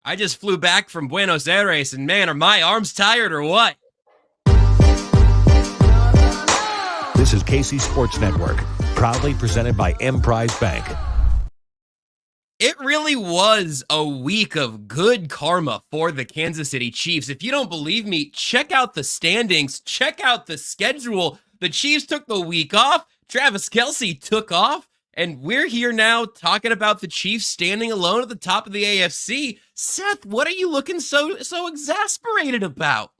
I just flew back from Buenos Aires, and man, are my arms tired or what? This is KC Sports Network, proudly presented by Emprise Bank. It really was a week of good karma for the Kansas City Chiefs. If you don't believe me, check out the standings, check out the schedule. The Chiefs took the week off, Travis Kelce took off, and we're here now talking about the Chiefs standing alone at the top of the AFC. Seth, what are you looking so exasperated about?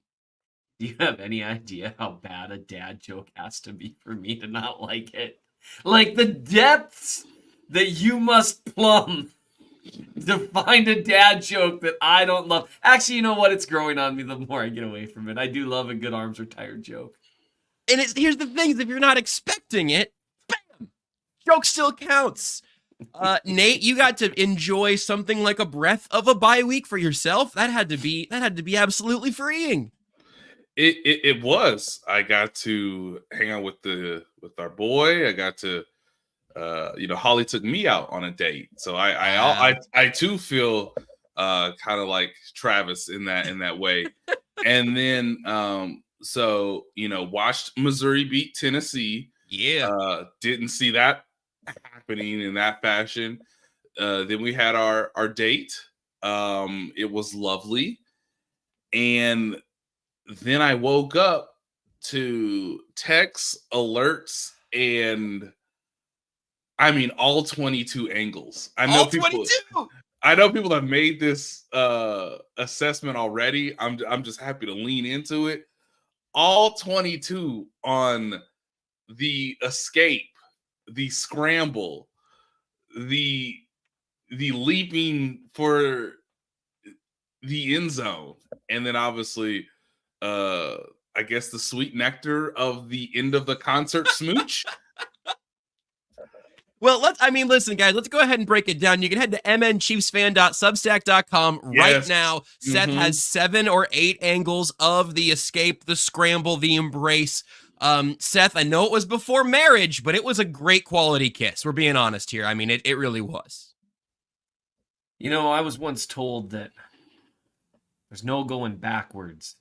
Do you have any idea how bad a dad joke has to be for me to not like it? Like the depths that you must plumb to find a dad joke that I don't love. Actually, you know what? It's growing on me the more I get away from it. I do love a good arms are tired joke. And here's the thing, if you're not expecting it, bam, joke still counts. Nate, you got to enjoy something like a breath of a bye week for yourself. That had to be absolutely freeing. It was. I got to hang out with our boy. I got to Holly took me out on a date. So I too feel kind of like Travis in that way. And then watched Missouri beat Tennessee. Yeah. Didn't see that happening in that fashion. Then we had our date. It was lovely. And then I woke up to texts, alerts, and I mean all 22 angles. I know people have made this assessment already. I'm just happy to lean into it. All 22 on the escape, the scramble, the leaping for the end zone, and then obviously I guess the sweet nectar of the end of the concert smooch. Well, listen, guys, let's go ahead and break it down. You can head to mnchiefsfan.substack.com right now. Mm-hmm. Seth has 7 or 8 angles of the escape, the scramble, the embrace. Seth, I know it was before marriage, but it was a great quality kiss. We're being honest here. I mean, it really was. You know, I was once told that there's no going backwards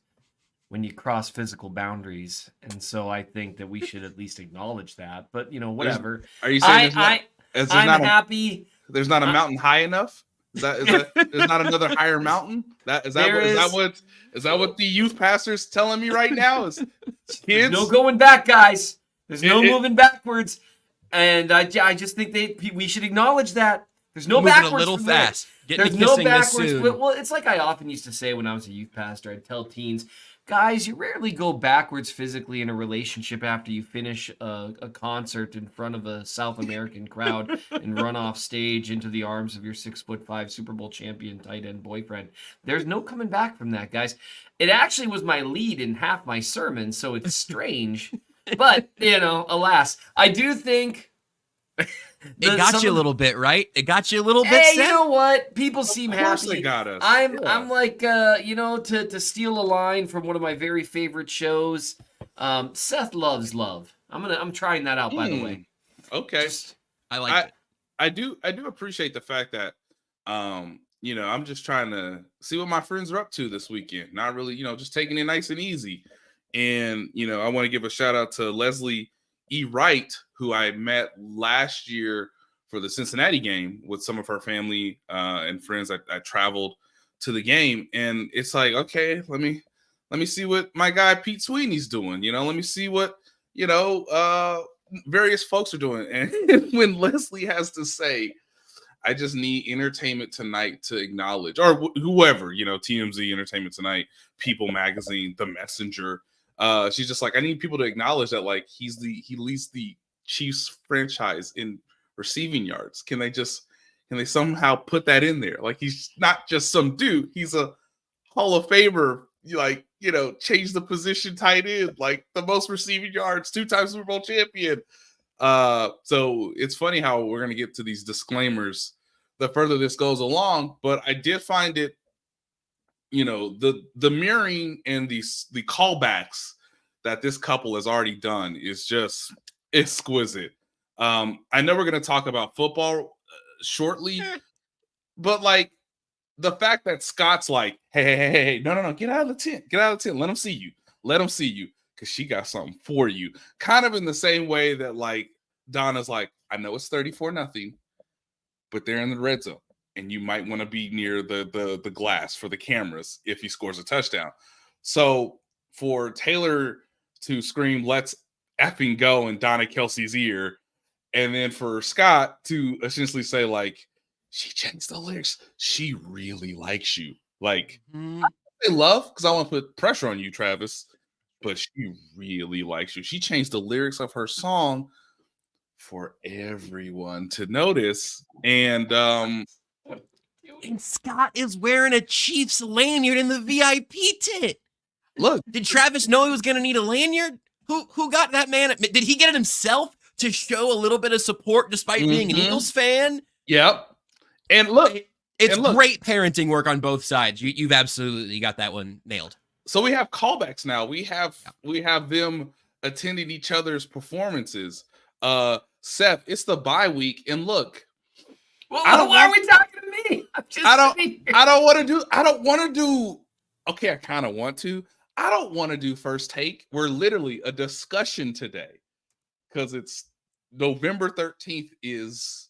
when you cross physical boundaries, and so I think that we should at least acknowledge that. But whatever. Are you saying I'm happy? There's not a mountain high enough? Is that there's not another higher mountain? Is that what the youth pastor's telling me right now? Is kids? There's no going back, guys. There's no moving backwards, and I just think we should acknowledge that. There's no backwards. A little fast. There's no backwards. Well, it's like I often used to say when I was a youth pastor. I'd tell teens, guys, you rarely go backwards physically in a relationship after you finish a concert in front of a South American crowd and run off stage into the arms of your 6'5" Super Bowl champion tight end boyfriend. There's no coming back from that, guys. It actually was my lead in half my sermon, so it's strange. But, alas, I do think... It got you a little bit, right? It got you a little bit. Hey, you know what? People seem happy. Of course they got us. I'm like, to steal a line from one of my very favorite shows. Seth loves love. I'm trying that out, by the way. Okay. I like it. I do appreciate the fact that, I'm just trying to see what my friends are up to this weekend. Not really, just taking it nice and easy. And, I want to give a shout out to Leslie E. Wright, who I met last year for the Cincinnati game with some of her family and friends. I traveled to the game, and it's like, okay, let me see what my guy Pete Sweeney's doing. Let me see what various folks are doing. And when Leslie has to say, I just need Entertainment Tonight to acknowledge, or whoever, TMZ, Entertainment Tonight, People Magazine, The Messenger. She's just like, I need people to acknowledge that, like, he leads the Chiefs franchise in receiving yards. Can they somehow put that in there? Like, he's not just some dude. He's a Hall of Famer, change the position tight end, like the most receiving yards, 2-time Super Bowl champion. So it's funny how we're going to get to these disclaimers the further this goes along, but I did find it, the mirroring and the callbacks that this couple has already done is just exquisite. I know we're going to talk about football shortly, but like, the fact that Scott's like, hey, no, get out of the tent. Get out of the tent. Let them see you. Let them see you. Because she got something for you. Kind of in the same way that, like, Donna's like, I know it's 34-0, but they're in the red zone. And you might want to be near the glass for the cameras if he scores a touchdown. So for Taylor to scream, let's effing go in Donna Kelsey's ear, and then for Scott to essentially say, like, she changed the lyrics. She really likes you. Like, I love, because I want to put pressure on you, Travis, but she really likes you. She changed the lyrics of her song for everyone to notice. And Scott is wearing a Chiefs lanyard in the VIP tent. Look, did Travis know he was going to need a lanyard? Who got that man? Did he get it himself to show a little bit of support despite being an Eagles fan? Yep. And look, it's great parenting work on both sides. You've absolutely got that one nailed. So we have callbacks now. We have them attending each other's performances. Seth, it's the bye week, and look, why are we talking to me? I don't want to do. Okay, I kind of want to. I don't want to do first take. We're literally a discussion today because it's November 13th is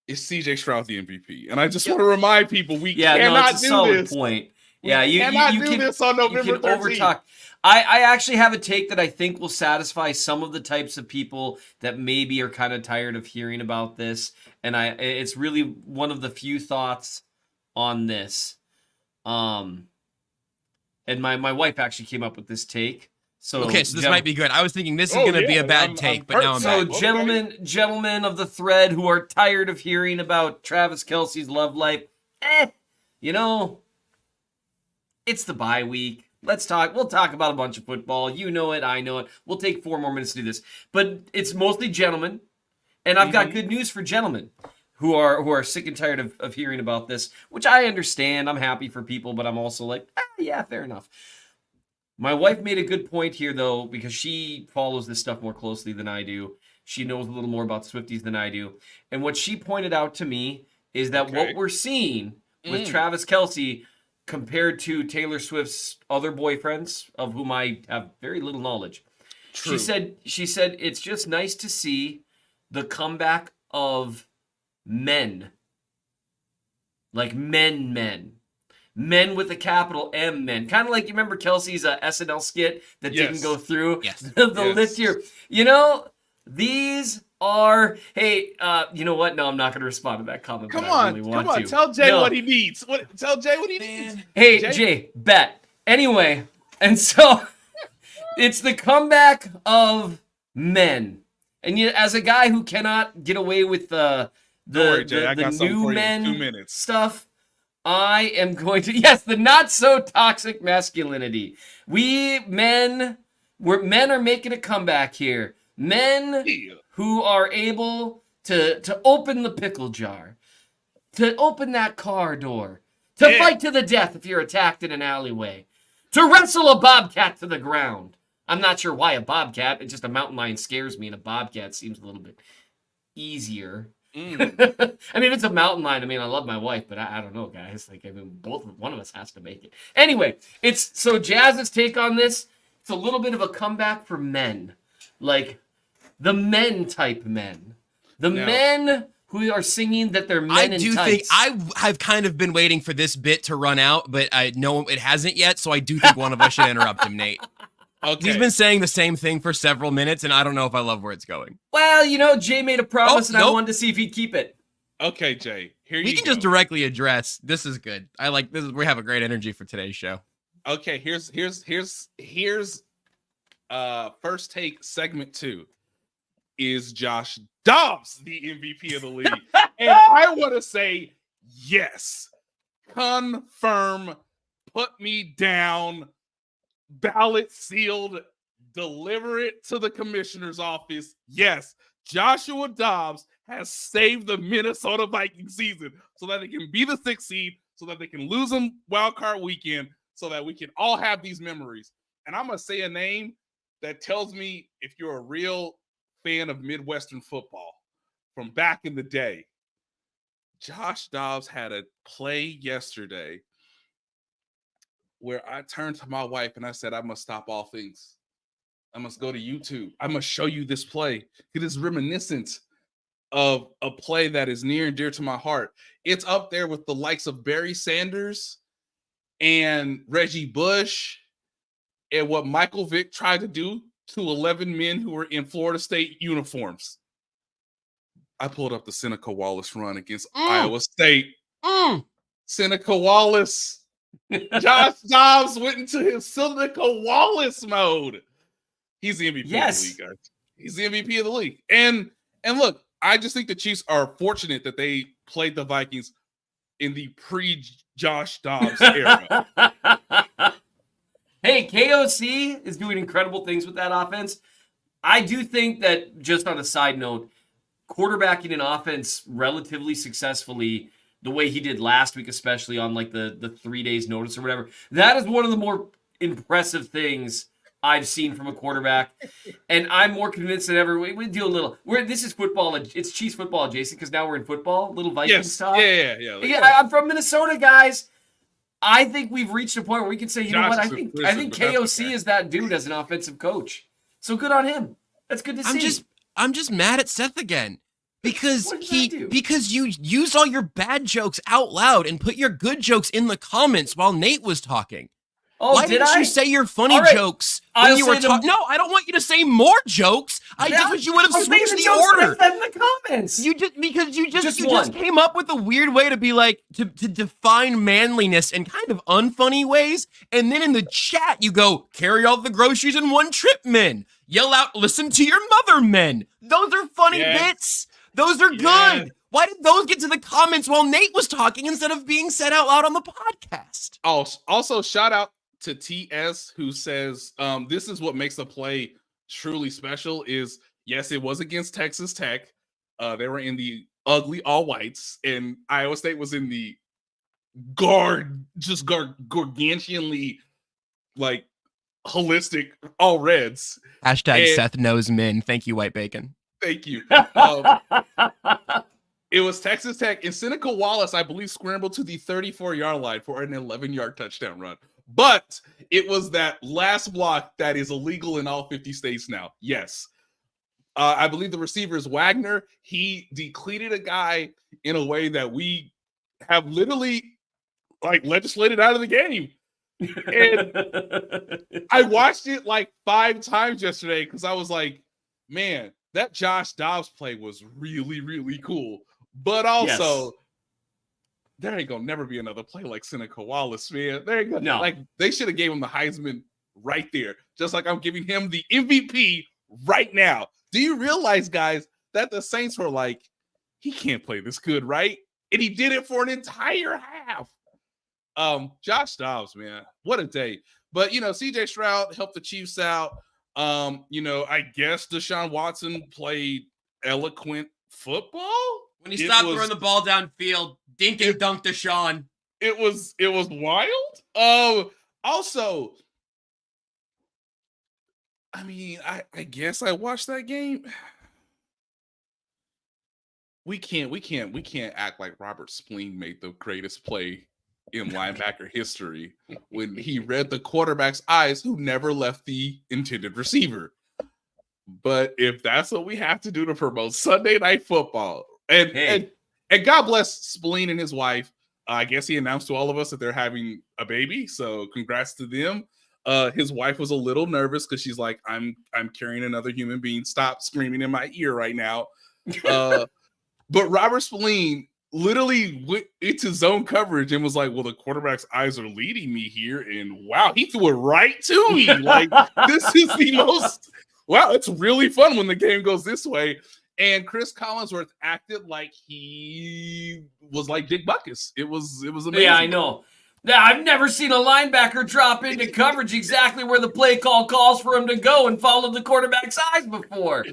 CJ Stroud the MVP, and I just want to remind people we cannot do this. Point. Yeah, you do this on November 13th. Overtalk. I actually have a take that I think will satisfy some of the types of people that maybe are kind of tired of hearing about this, and it's really one of the few thoughts on this. And my wife actually came up with this take. So this might be good. I was thinking this is going to be a bad take, but now I'm back. So gentlemen of the thread who are tired of hearing about Travis Kelce's love life, it's the bye week. Let's talk. We'll talk about a bunch of football. You know it. I know it. We'll take 4 more minutes to do this. But it's mostly gentlemen. And I've got good news for gentlemen who are sick and tired of hearing about this, which I understand. I'm happy for people, but I'm also like, yeah, fair enough. My wife made a good point here, though, because she follows this stuff more closely than I do. She knows a little more about Swifties than I do. And what she pointed out to me is that what we're seeing with Travis Kelce compared to Taylor Swift's other boyfriends, of whom I have very little knowledge. True. She said it's just nice to see the comeback of men. Like men with a capital M, men. Kind of like, you remember Kelsey's SNL skit that didn't go through? Yes. The list here. These are, hey, you know what? No, I'm not going to respond to that comment. Come on. Tell Jay what he needs. Tell Jay what he needs. Hey, Jay, bet. Anyway, and so it's the comeback of men. And as a guy who cannot get away with the new men stuff, I am going to, the not so toxic masculinity. Men are making a comeback here. Men who are able to open the pickle jar, to open that car door, to fight to the death if you're attacked in an alleyway, to wrestle a bobcat to the ground. I'm not sure why a bobcat. It's just a mountain lion scares me, and a bobcat seems a little bit easier. I mean, if it's a mountain lion, I love my wife, but I don't know, guys. One of us has to make it. Anyway, so Jazz's take on this, it's a little bit of a comeback for men. Like, the men type men. Men who are singing that they're men in tights. I do think I've kind of been waiting for this bit to run out, but I know it hasn't yet, so I do think one of us should interrupt him, Nate. Okay. He's been saying the same thing for several minutes, and I don't know if I love where it's going. Well, Jay made a promise, I wanted to see if he'd keep it. Okay, Jay. We can just directly address. This is good. I like this. We have a great energy for today's show. Okay, here's first take segment 2. Is Josh Dobbs the MVP of the league? And I want to say yes. Confirm. Put me down. Ballot sealed. Deliver it to the commissioner's office. Yes, Joshua Dobbs has saved the Minnesota Vikings season so that they can be the 6th seed, so that they can lose them wild card weekend, so that we can all have these memories. And I'm going to say a name that tells me if you're a real fan of Midwestern football from back in the day. Josh Dobbs had a play yesterday where I turned to my wife and I said, I must stop all things. I must go to YouTube. I must show you this play. It is reminiscent of a play that is near and dear to my heart. It's up there with the likes of Barry Sanders and Reggie Bush and what Michael Vick tried to do to 11 men who were in Florida State uniforms. I pulled up the Seneca Wallace run against Iowa State. Seneca Wallace. Josh Dobbs went into his Seneca Wallace mode. He's the MVP of the league, guys. He's the MVP of the league. And look, I just think the Chiefs are fortunate that they played the Vikings in the pre-Josh Dobbs era. Hey, KOC is doing incredible things with that offense. I do think that, just on a side note, quarterbacking an offense relatively successfully the way he did last week, especially on like the 3 days notice or whatever, that is one of the more impressive things I've seen from a quarterback. And I'm more convinced than ever. We do a little. This is football. It's Chiefs football, Jason, because now we're in football. Little Vikings talk. Yeah. I'm from Minnesota, guys. I think we've reached a point where we can say, you know what? I think KOC is that dude as an offensive coach. So good on him. That's good to see. I'm just mad at Seth again. Because you used all your bad jokes out loud and put your good jokes in the comments while Nate was talking. Oh, why didn't you say your funny jokes when you were talking? No, I don't want you to say more jokes. I just wish you would have switched the order. In the comments. You just came up with a weird way to be like to define manliness in kind of unfunny ways, and then in the chat you go carry all the groceries in one trip, men. Yell out, listen to your mother, men. Those are funny bits. Those are good. Why did those get to the comments while Nate was talking instead of being said out loud on the podcast? Also, shout out to TS, who says this is what makes the play truly special is, yes, it was against Texas Tech. They were in the ugly all whites, and Iowa State was in the gargantuanly like holistic all reds. Hashtag Seth knows men. Thank you, White Bacon. Thank you. It was Texas Tech, and Seneca Wallace, I believe, scrambled to the 34-yard line for an 11-yard touchdown run. But it was that last block that is illegal in all 50 states now. Yes. I believe the receiver is Wagner. He decleated a guy in a way that we have literally like legislated out of the game. And I watched it like 5 times yesterday because I was like, man, that Josh Dobbs play was really, really cool. But also, there ain't gonna never be another play like Seneca Wallace, man. There ain't gonna, no. Like they should have gave him the Heisman right there, just like I'm giving him the MVP right now. Do you realize, guys, that the Saints were like, he can't play this good, right? And he did it for an entire half. Josh Dobbs, man, what a day. But CJ Stroud helped the Chiefs out. I guess Deshaun Watson played eloquent football when he stopped throwing the ball downfield. Dink and dunk Deshaun. It was wild. Also, I mean, I guess I watched that game. We can't act like Robert Spleen made the greatest play in linebacker history when he read the quarterback's eyes who never left the intended receiver. But if that's what we have to do to promote Sunday Night Football, and God bless Spleen and his wife. I guess he announced to all of us that they're having a baby, so congrats to them. His wife was a little nervous because she's like, I'm carrying another human being. Stop screaming in my ear right now. But Robert Spleen literally went into zone coverage and was like, well, the quarterback's eyes are leading me here. And wow, he threw it right to me. Like, this is the most, wow, it's really fun when the game goes this way. And Chris Collinsworth acted like he was like Dick Butkus. It was amazing. Yeah, I know. Yeah, I've never seen a linebacker drop into coverage exactly where the play call calls for him to go and follow the quarterback's eyes before.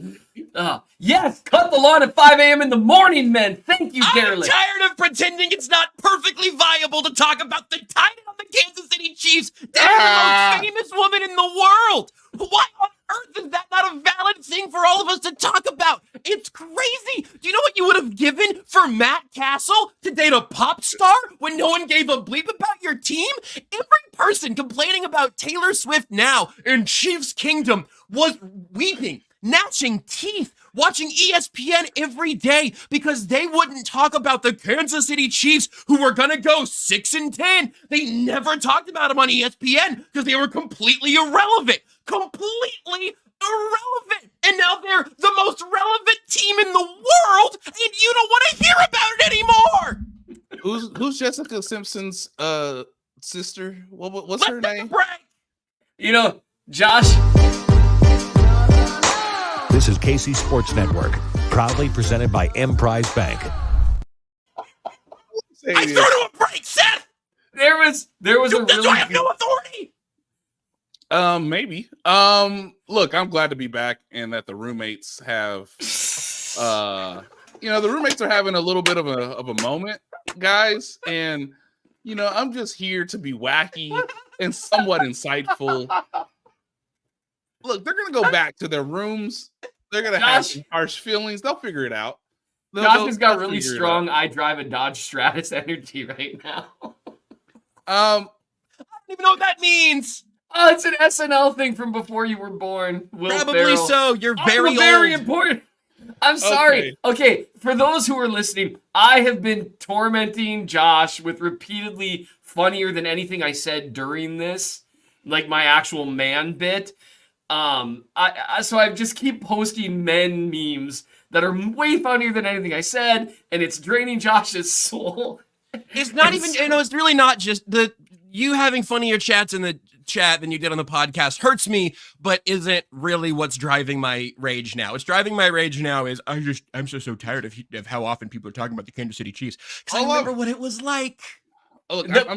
Yes, cut the lawn at 5 a.m. in the morning, men. Thank you, dearly. I'm tired of pretending it's not perfectly viable to talk about the tight end of the Kansas City Chiefs, the most famous woman in the world. Why on earth is that not a valid thing for all of us to talk about? It's crazy. Do you know what you would have given for Matt Castle to date a pop star when no one gave a bleep about your team? Every person complaining about Taylor Swift now in Chiefs Kingdom was weeping, gnashing teeth, watching ESPN every day because they wouldn't talk about the Kansas City Chiefs who were going to go 6-10. They never talked about them on ESPN because they were completely irrelevant. Completely irrelevant. And now they're the most relevant team in the world, and you don't want to hear about it anymore. Who's Jessica Simpson's sister? What's her name? You know, Josh. This is KC Sports Network, proudly presented by Emprise Bank. I threw to a break, Seth. There was a really. Do I have no authority? Maybe. Look, I'm glad to be back and that the roommates have, the roommates are having a little bit of a moment, guys. And, I'm just here to be wacky and somewhat insightful. Look, they're going to go back to their rooms. They're going to have some harsh feelings. They'll figure it out. Josh has got really strong I drive a Dodge Stratus energy right now. I don't even know what that means. Oh, it's an SNL thing from before you were born. Will Probably Ferrell. so. You're very old. Very important. I'm sorry. Okay, for those who are listening, I have been tormenting Josh with repeatedly funnier than anything I said during this, like my actual man bit. So I just keep posting men memes that are way funnier than anything I said, and it's draining Josh's soul. It's not even, it's really not just you having funnier chats in the chat than you did on the podcast hurts me, but isn't really what's driving my rage now. What's driving my rage now is I'm so tired of how often people are talking about the Kansas City Chiefs. Because I remember what it was like. Oh, look, there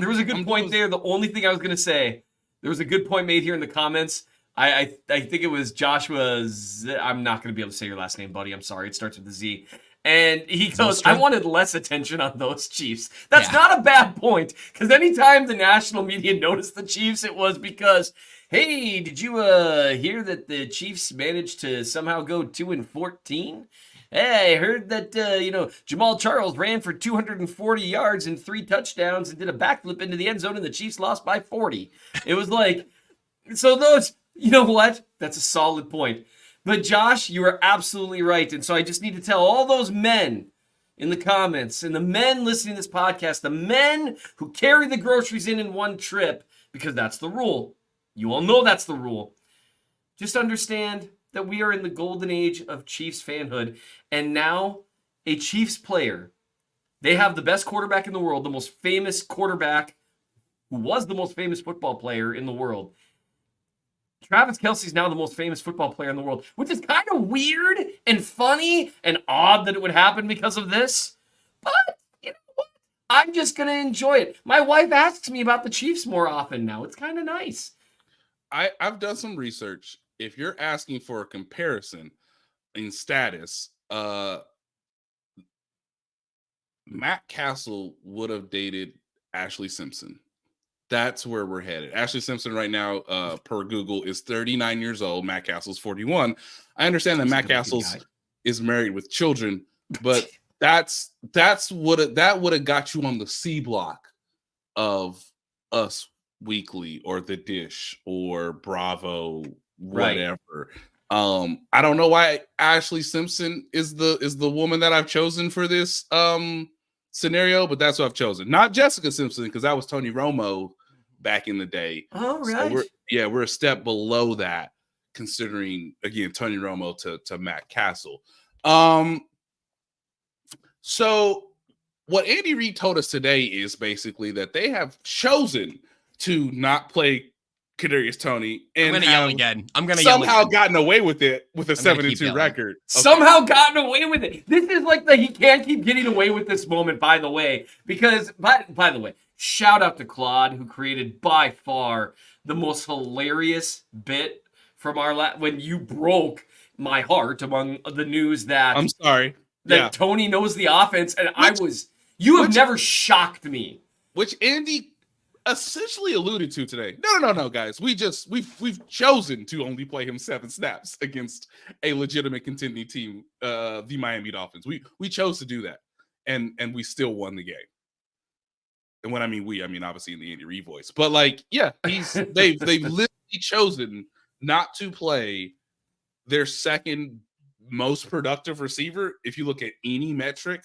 was a good point there. The only thing I was going to say, there was a good point made here in the comments. I think it was Joshua's. I'm not going to be able to say your last name, buddy. I'm sorry. It starts with a Z. And he goes, I wanted less attention on those Chiefs. That's not a bad point, because anytime the national media noticed the Chiefs, it was because, hey, did you hear that the Chiefs managed to somehow go 2-14? Hey, I heard that, Jamal Charles ran for 240 yards and 3 touchdowns and did a backflip into the end zone, and the Chiefs lost by 40. It was like, so those, you know what? That's a solid point. But Josh, you are absolutely right. And so I just need to tell all those men in the comments and the men listening to this podcast, the men who carry the groceries in one trip, because that's the rule. You all know that's the rule. Just understand that we are in the golden age of Chiefs fanhood. And now a Chiefs player, they have the best quarterback in the world, the most famous quarterback who was the most famous football player in the world. Travis Kelce's now the most famous football player in the world, which is kind of weird and funny and odd that it would happen because of this. But, you know what? I'm just going to enjoy it. My wife asks me about the Chiefs more often now. It's kind of nice. I've done some research. If you're asking for a comparison in status, Matt Castle would have dated Ashley Simpson. That's where we're headed. Ashley Simpson right now, per Google, is 39 years old. Matt Castle's 41. I understand that Matt Castle's is married with children, but that would have got you on the C block of Us Weekly or The Dish or Bravo, whatever. Right. I don't know why Ashley Simpson is the woman that I've chosen for this scenario, but that's what I've chosen. Not Jessica Simpson, because that was Tony Romo back in the day. Oh, right. So we're a step below that, considering, again, Tony Romo to Matt Castle. So what Andy Reid told us today is basically that they have chosen to not play Kadarius Toney, and I'm gonna yell again. Somehow gotten away with it with a 7-2 record. Okay. Somehow gotten away with it. This is like he can't keep getting away with this moment, by the way. Because, by the way, shout out to Claude, who created by far the most hilarious bit from our when you broke my heart among the news that I'm sorry that Tony knows the offense, and you have never shocked me. Which Andy essentially alluded to today. No, guys. We've chosen to only play him 7 snaps against a legitimate contending team, the Miami Dolphins. We chose to do that. and we still won the game. And when I mean we, I mean obviously in the Andy Reid voice. But like, yeah, they've literally chosen not to play their second most productive receiver. If you look at any metric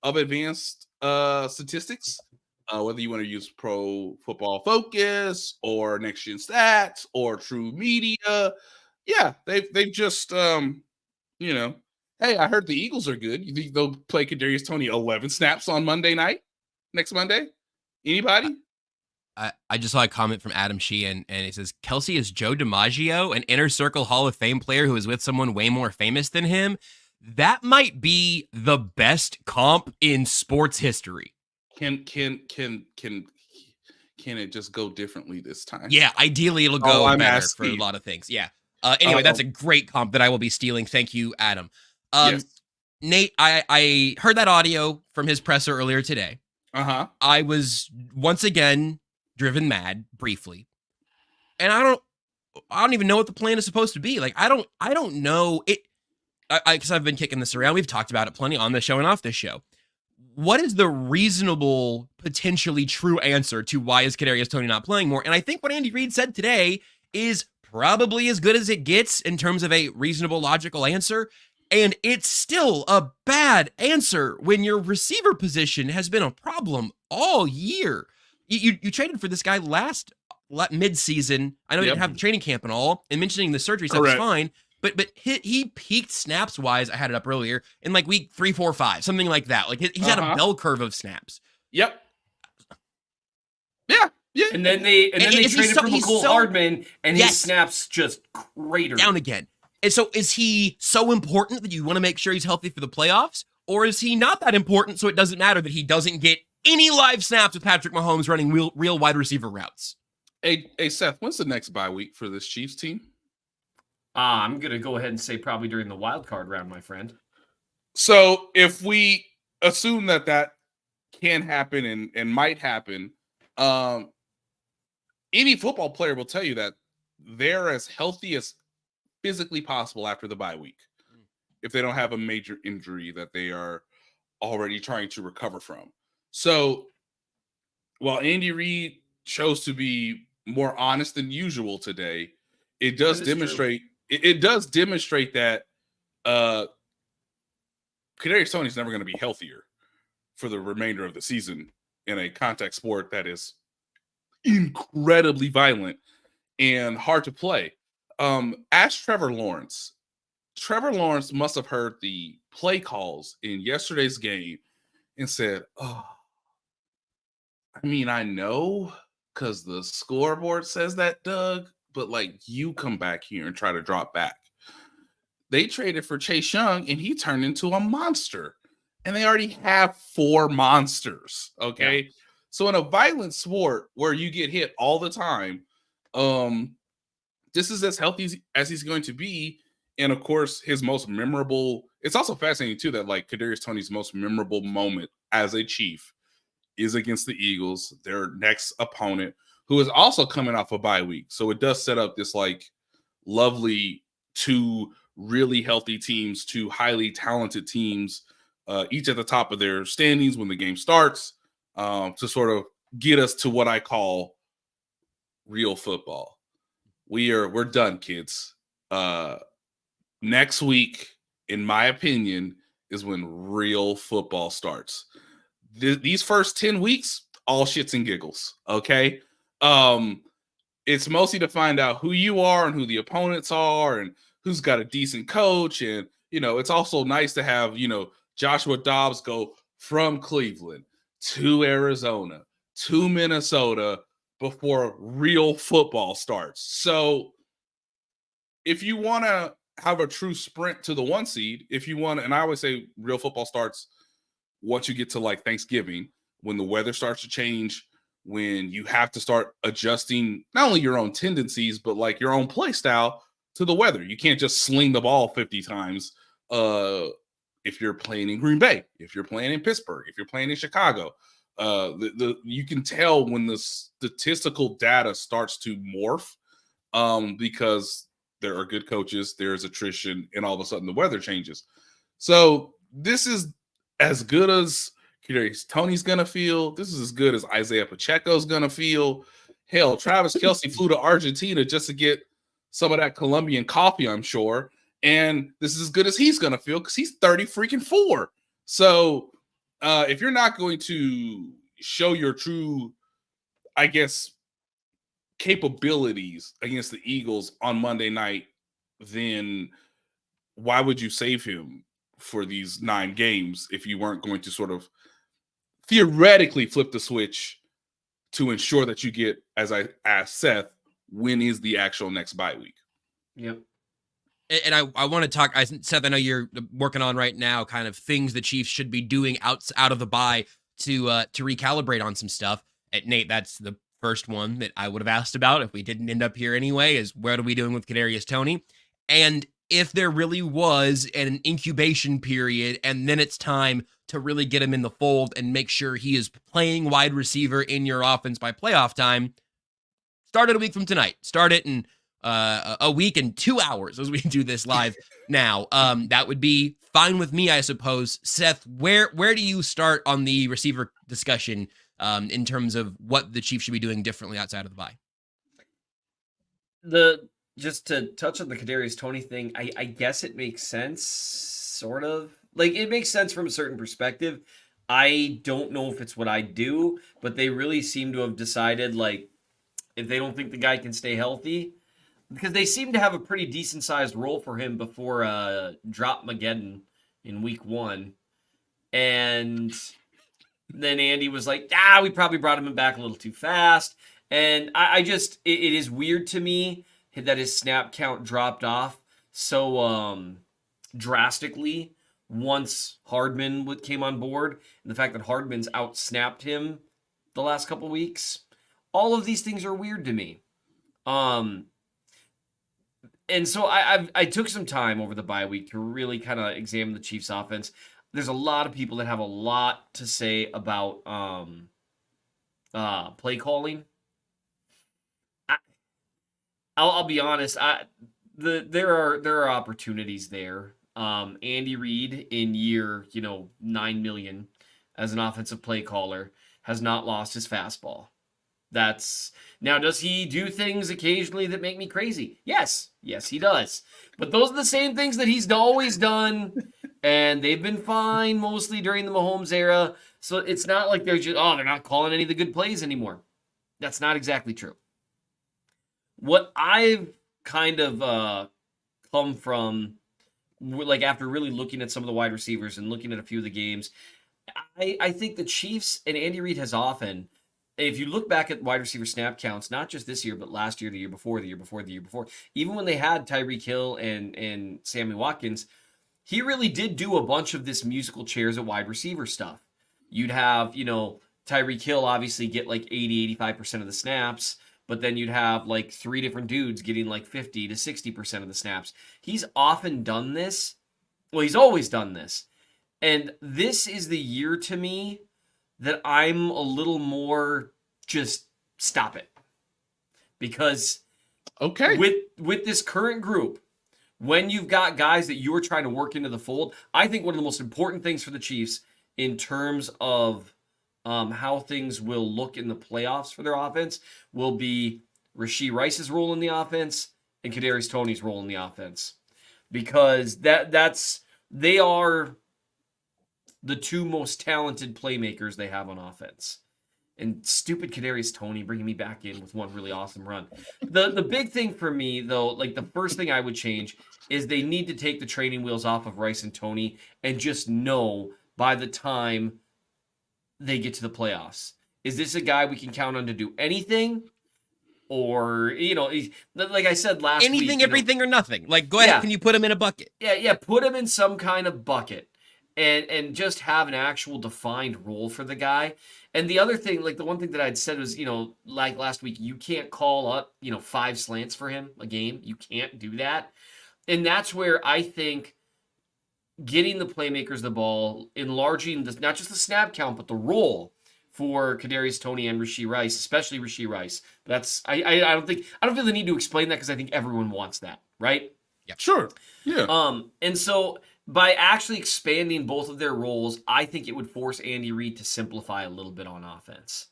of advanced statistics, whether you want to use Pro Football Focus or Next Gen Stats or True Media, yeah, they've just hey, I heard the Eagles are good. You think they'll play Kadarius Toney 11 snaps on next Monday? Anybody? I just saw a comment from Adam Sheehan, and it says, Kelsey is Joe DiMaggio, an Inner Circle Hall of Fame player who is with someone way more famous than him. That might be the best comp in sports history. Can it just go differently this time? Yeah, ideally it'll go better for a lot of things. Yeah. Anyway, that's a great comp that I will be stealing. Thank you, Adam. Yes. Nate, I heard that audio from his presser earlier today. I was once again driven mad briefly, and I don't even know what the plan is supposed to be. Like, I don't know it. Because I've been kicking this around. We've talked about it plenty on the show and off this show. What is the reasonable, potentially true answer to why is Kadarius Toney not playing more? And I think what Andy Reid said today is probably as good as it gets in terms of a reasonable, logical answer. And it's still a bad answer when your receiver position has been a problem all year. You traded for this guy mid-season. I know he didn't have the training camp and all, and mentioning the surgery stuff is fine. But he peaked snaps wise. I had it up earlier in like week 3, 4, 5, something like that. Like he's had a bell curve of snaps. Yep. Yeah. And then they traded for McCole Hardman, and his snaps just cratered down again. And so is he so important that you want to make sure he's healthy for the playoffs? Or is he not that important so it doesn't matter that he doesn't get any live snaps with Patrick Mahomes running real wide receiver routes? Hey, Seth, when's the next bye week for this Chiefs team? I'm going to go ahead and say probably during the wild card round, my friend. So if we assume that can happen and might happen, any football player will tell you that they're as healthy as physically possible after the bye week if they don't have a major injury that they are already trying to recover from. So while Andy Reid chose to be more honest than usual today, it does demonstrate that Kadarius Toney's never going to be healthier for the remainder of the season in a contact sport that is incredibly violent and hard to play. Ask Trevor Lawrence. Trevor Lawrence must have heard the play calls in yesterday's game and said, "Oh, I mean, I know because the scoreboard says that, Doug, but like you come back here and try to drop back." They traded for Chase Young and he turned into a monster. And they already have 4 monsters. Okay. Yeah. So in a violent sport where you get hit all the time, this is as healthy as he's going to be. And of course, his most memorable, it's also fascinating too that like Kadarius Toney's most memorable moment as a Chief is against the Eagles, their next opponent, who is also coming off a bye week. So it does set up this like lovely 2 really healthy teams, 2 highly talented teams, each at the top of their standings when the game starts, to sort of get us to what I call real football. We're done, kids. Next week, in my opinion, is when real football starts. These first 10 weeks, all shits and giggles. Okay. It's mostly to find out who you are and who the opponents are and who's got a decent coach. And, it's also nice to have, Joshua Dobbs go from Cleveland to Arizona to Minnesota before real football starts. So if you want to have a true sprint to the 1 seed, if you want, and I always say real football starts once you get to like Thanksgiving, when the weather starts to change, when you have to start adjusting not only your own tendencies, but like your own play style to the weather. You can't just sling the ball 50 times if you're playing in Green Bay, if you're playing in Pittsburgh, if you're playing in Chicago. You can tell when the statistical data starts to morph because there are good coaches, there's attrition, and all of a sudden the weather changes. So this is as good as Kadarius Toney's gonna feel. This is as good as Isaiah Pacheco's gonna feel. Hell, Travis Kelce flew to Argentina just to get some of that Colombian coffee, I'm sure. And this is as good as he's gonna feel because he's 30 freaking 4. So if you're not going to show your true, I guess, capabilities against the Eagles on Monday night, then why would you save him for these 9 games if you weren't going to sort of theoretically flip the switch to ensure that you get, as I asked Seth, when is the actual next bye week? Yep. And I want to talk, Seth, I know you're working on right now kind of things the Chiefs should be doing out of the bye to recalibrate on some stuff. Nate, that's the first one that I would have asked about if we didn't end up here anyway, is what are we doing with Kadarius Toney? And if there really was an incubation period and then it's time to really get him in the fold and make sure he is playing wide receiver in your offense by playoff time, start it a week from tonight. Start it in a week and 2 hours as we do this live now. That would be fine with me, I suppose. Seth, where do you start on the receiver discussion in terms of what the Chiefs should be doing differently outside of the bye? Just to touch on the Kadarius Toney thing, I guess it makes sense, sort of. Like, it makes sense from a certain perspective. I don't know if it's what I do, but they really seem to have decided, like, if they don't think the guy can stay healthy, because they seem to have a pretty decent-sized role for him before Drop Mageddon in week 1. And then Andy was like, we probably brought him back a little too fast. And I just, it is weird to me that his snap count dropped off so drastically once Hardman came on board, and the fact that Hardman's out-snapped him the last couple weeks. All of these things are weird to me. And so I took some time over the bye week to really kind of examine the Chiefs' offense. There's a lot of people that have a lot to say about play calling. I'll be honest. There are opportunities there. Andy Reid in year 9 million as an offensive play caller has not lost his fastball. Now, does he do things occasionally that make me crazy? Yes, he does. But those are the same things that he's always done, and they've been fine mostly during the Mahomes era. So it's not like they're not calling any of the good plays anymore. That's not exactly true. What I've kind of come from, like, after really looking at some of the wide receivers and looking at a few of the games, I think the Chiefs and Andy Reid has often, if you look back at wide receiver snap counts, not just this year, but last year, the year before, even when they had Tyreek Hill and Sammy Watkins, he really did do a bunch of this musical chairs at wide receiver stuff. You'd have, Tyreek Hill obviously get like 80-85% of the snaps, but then you'd have like 3 different dudes getting like 50 to 60% of the snaps. He's often done this. Well, he's always done this. And this is the year to me that I'm a little more just stop it. Because with this current group, when you've got guys that you are trying to work into the fold, I think one of the most important things for the Chiefs in terms of how things will look in the playoffs for their offense will be Rashee Rice's role in the offense and Kadarius Toney's role in the offense. Because they are the 2 most talented playmakers they have on offense. And stupid Kadarius Toney bringing me back in with one really awesome run. The big thing for me, though, like the first thing I would change is they need to take the training wheels off of Rice and Toney and just know by the time they get to the playoffs, is this a guy we can count on to do anything? Or, like I said last week. Anything, everything, or nothing. Like, go ahead, can you put him in a bucket? Yeah, put him in some kind of bucket. And just have an actual defined role for the guy. And the other thing, like the one thing that I'd said was, like last week, you can't call up, 5 slants for him a game. You can't do that. And that's where I think getting the playmakers the ball, enlarging not just the snap count, but the role for Kadarius Toney and Rashee Rice, especially Rashee Rice. I don't feel the need to explain that because I think everyone wants that, right? Yeah, sure. Yeah. And so by actually expanding both of their roles, I think it would force Andy Reid to simplify a little bit on offense.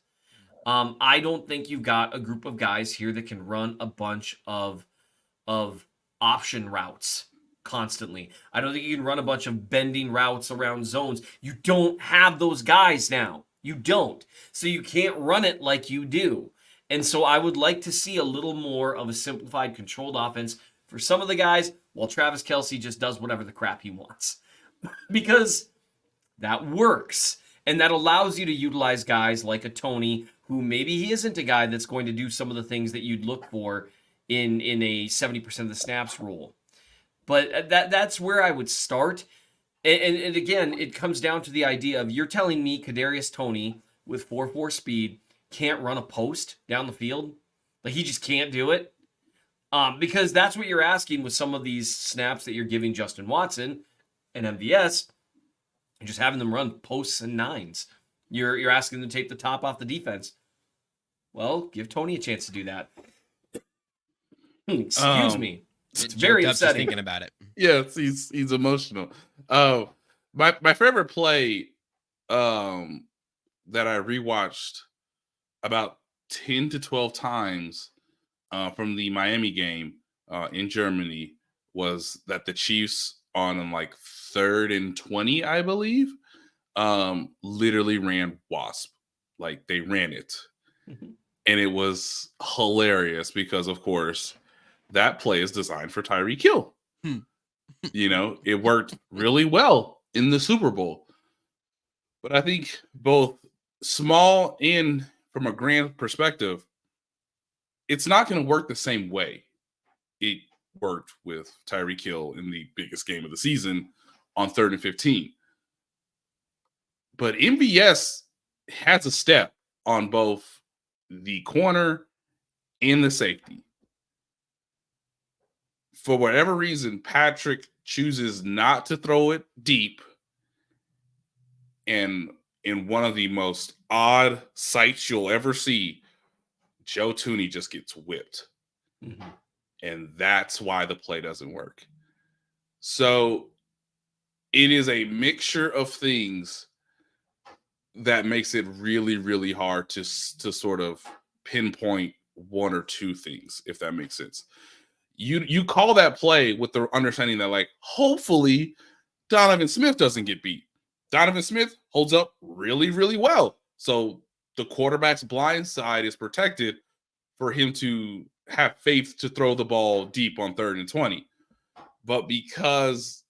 I don't think you've got a group of guys here that can run a bunch of option routes constantly. I don't think you can run a bunch of bending routes around zones. You don't have those guys now. You don't. So you can't run it like you do. And so I would like to see a little more of a simplified, controlled offense for some of the guys, while Travis Kelce just does whatever the crap he wants. Because that works. And that allows you to utilize guys like a Tony, who maybe he isn't a guy that's going to do some of the things that you'd look for in a 70% of the snaps rule. But that's where I would start. And again, it comes down to the idea of, you're telling me Kadarius Toney with 4.4 speed can't run a post down the field? Like, he just can't do it? Because that's what you're asking with some of these snaps that you're giving Justin Watson and MVS. You're just having them run posts and nines. You're asking them to take the top off the defense. Well, give Tony a chance to do that. Excuse me. It's very upsetting. Thinking about it. Yes, he's emotional. My favorite play that I rewatched about 10 to 12 times from the Miami game in Germany was that the Chiefs on like 3rd and 20, I believe, literally ran wasp. Like, they ran it. And it was hilarious because, of course, that play is designed for Tyreek Hill. You know, it worked really well in the Super Bowl. But I think both small and from a grand perspective, it's not going to work the same way it worked with Tyreek Hill in the biggest game of the season on 3rd and 15. But MVS has a step on both the corner and the safety. For whatever reason, Patrick chooses not to throw it deep. And in one of the most odd sights you'll ever see, Joe Thuney just gets whipped. Mm-hmm. And that's why the play doesn't work. So it is a mixture of things that makes it really, really hard to sort of pinpoint one or two things, if that makes sense. You call that play with the understanding that, like, hopefully Donovan Smith doesn't get beat. Donovan Smith holds up really, really well. So the quarterback's blind side is protected for him to have faith to throw the ball deep on 3rd and 20. But because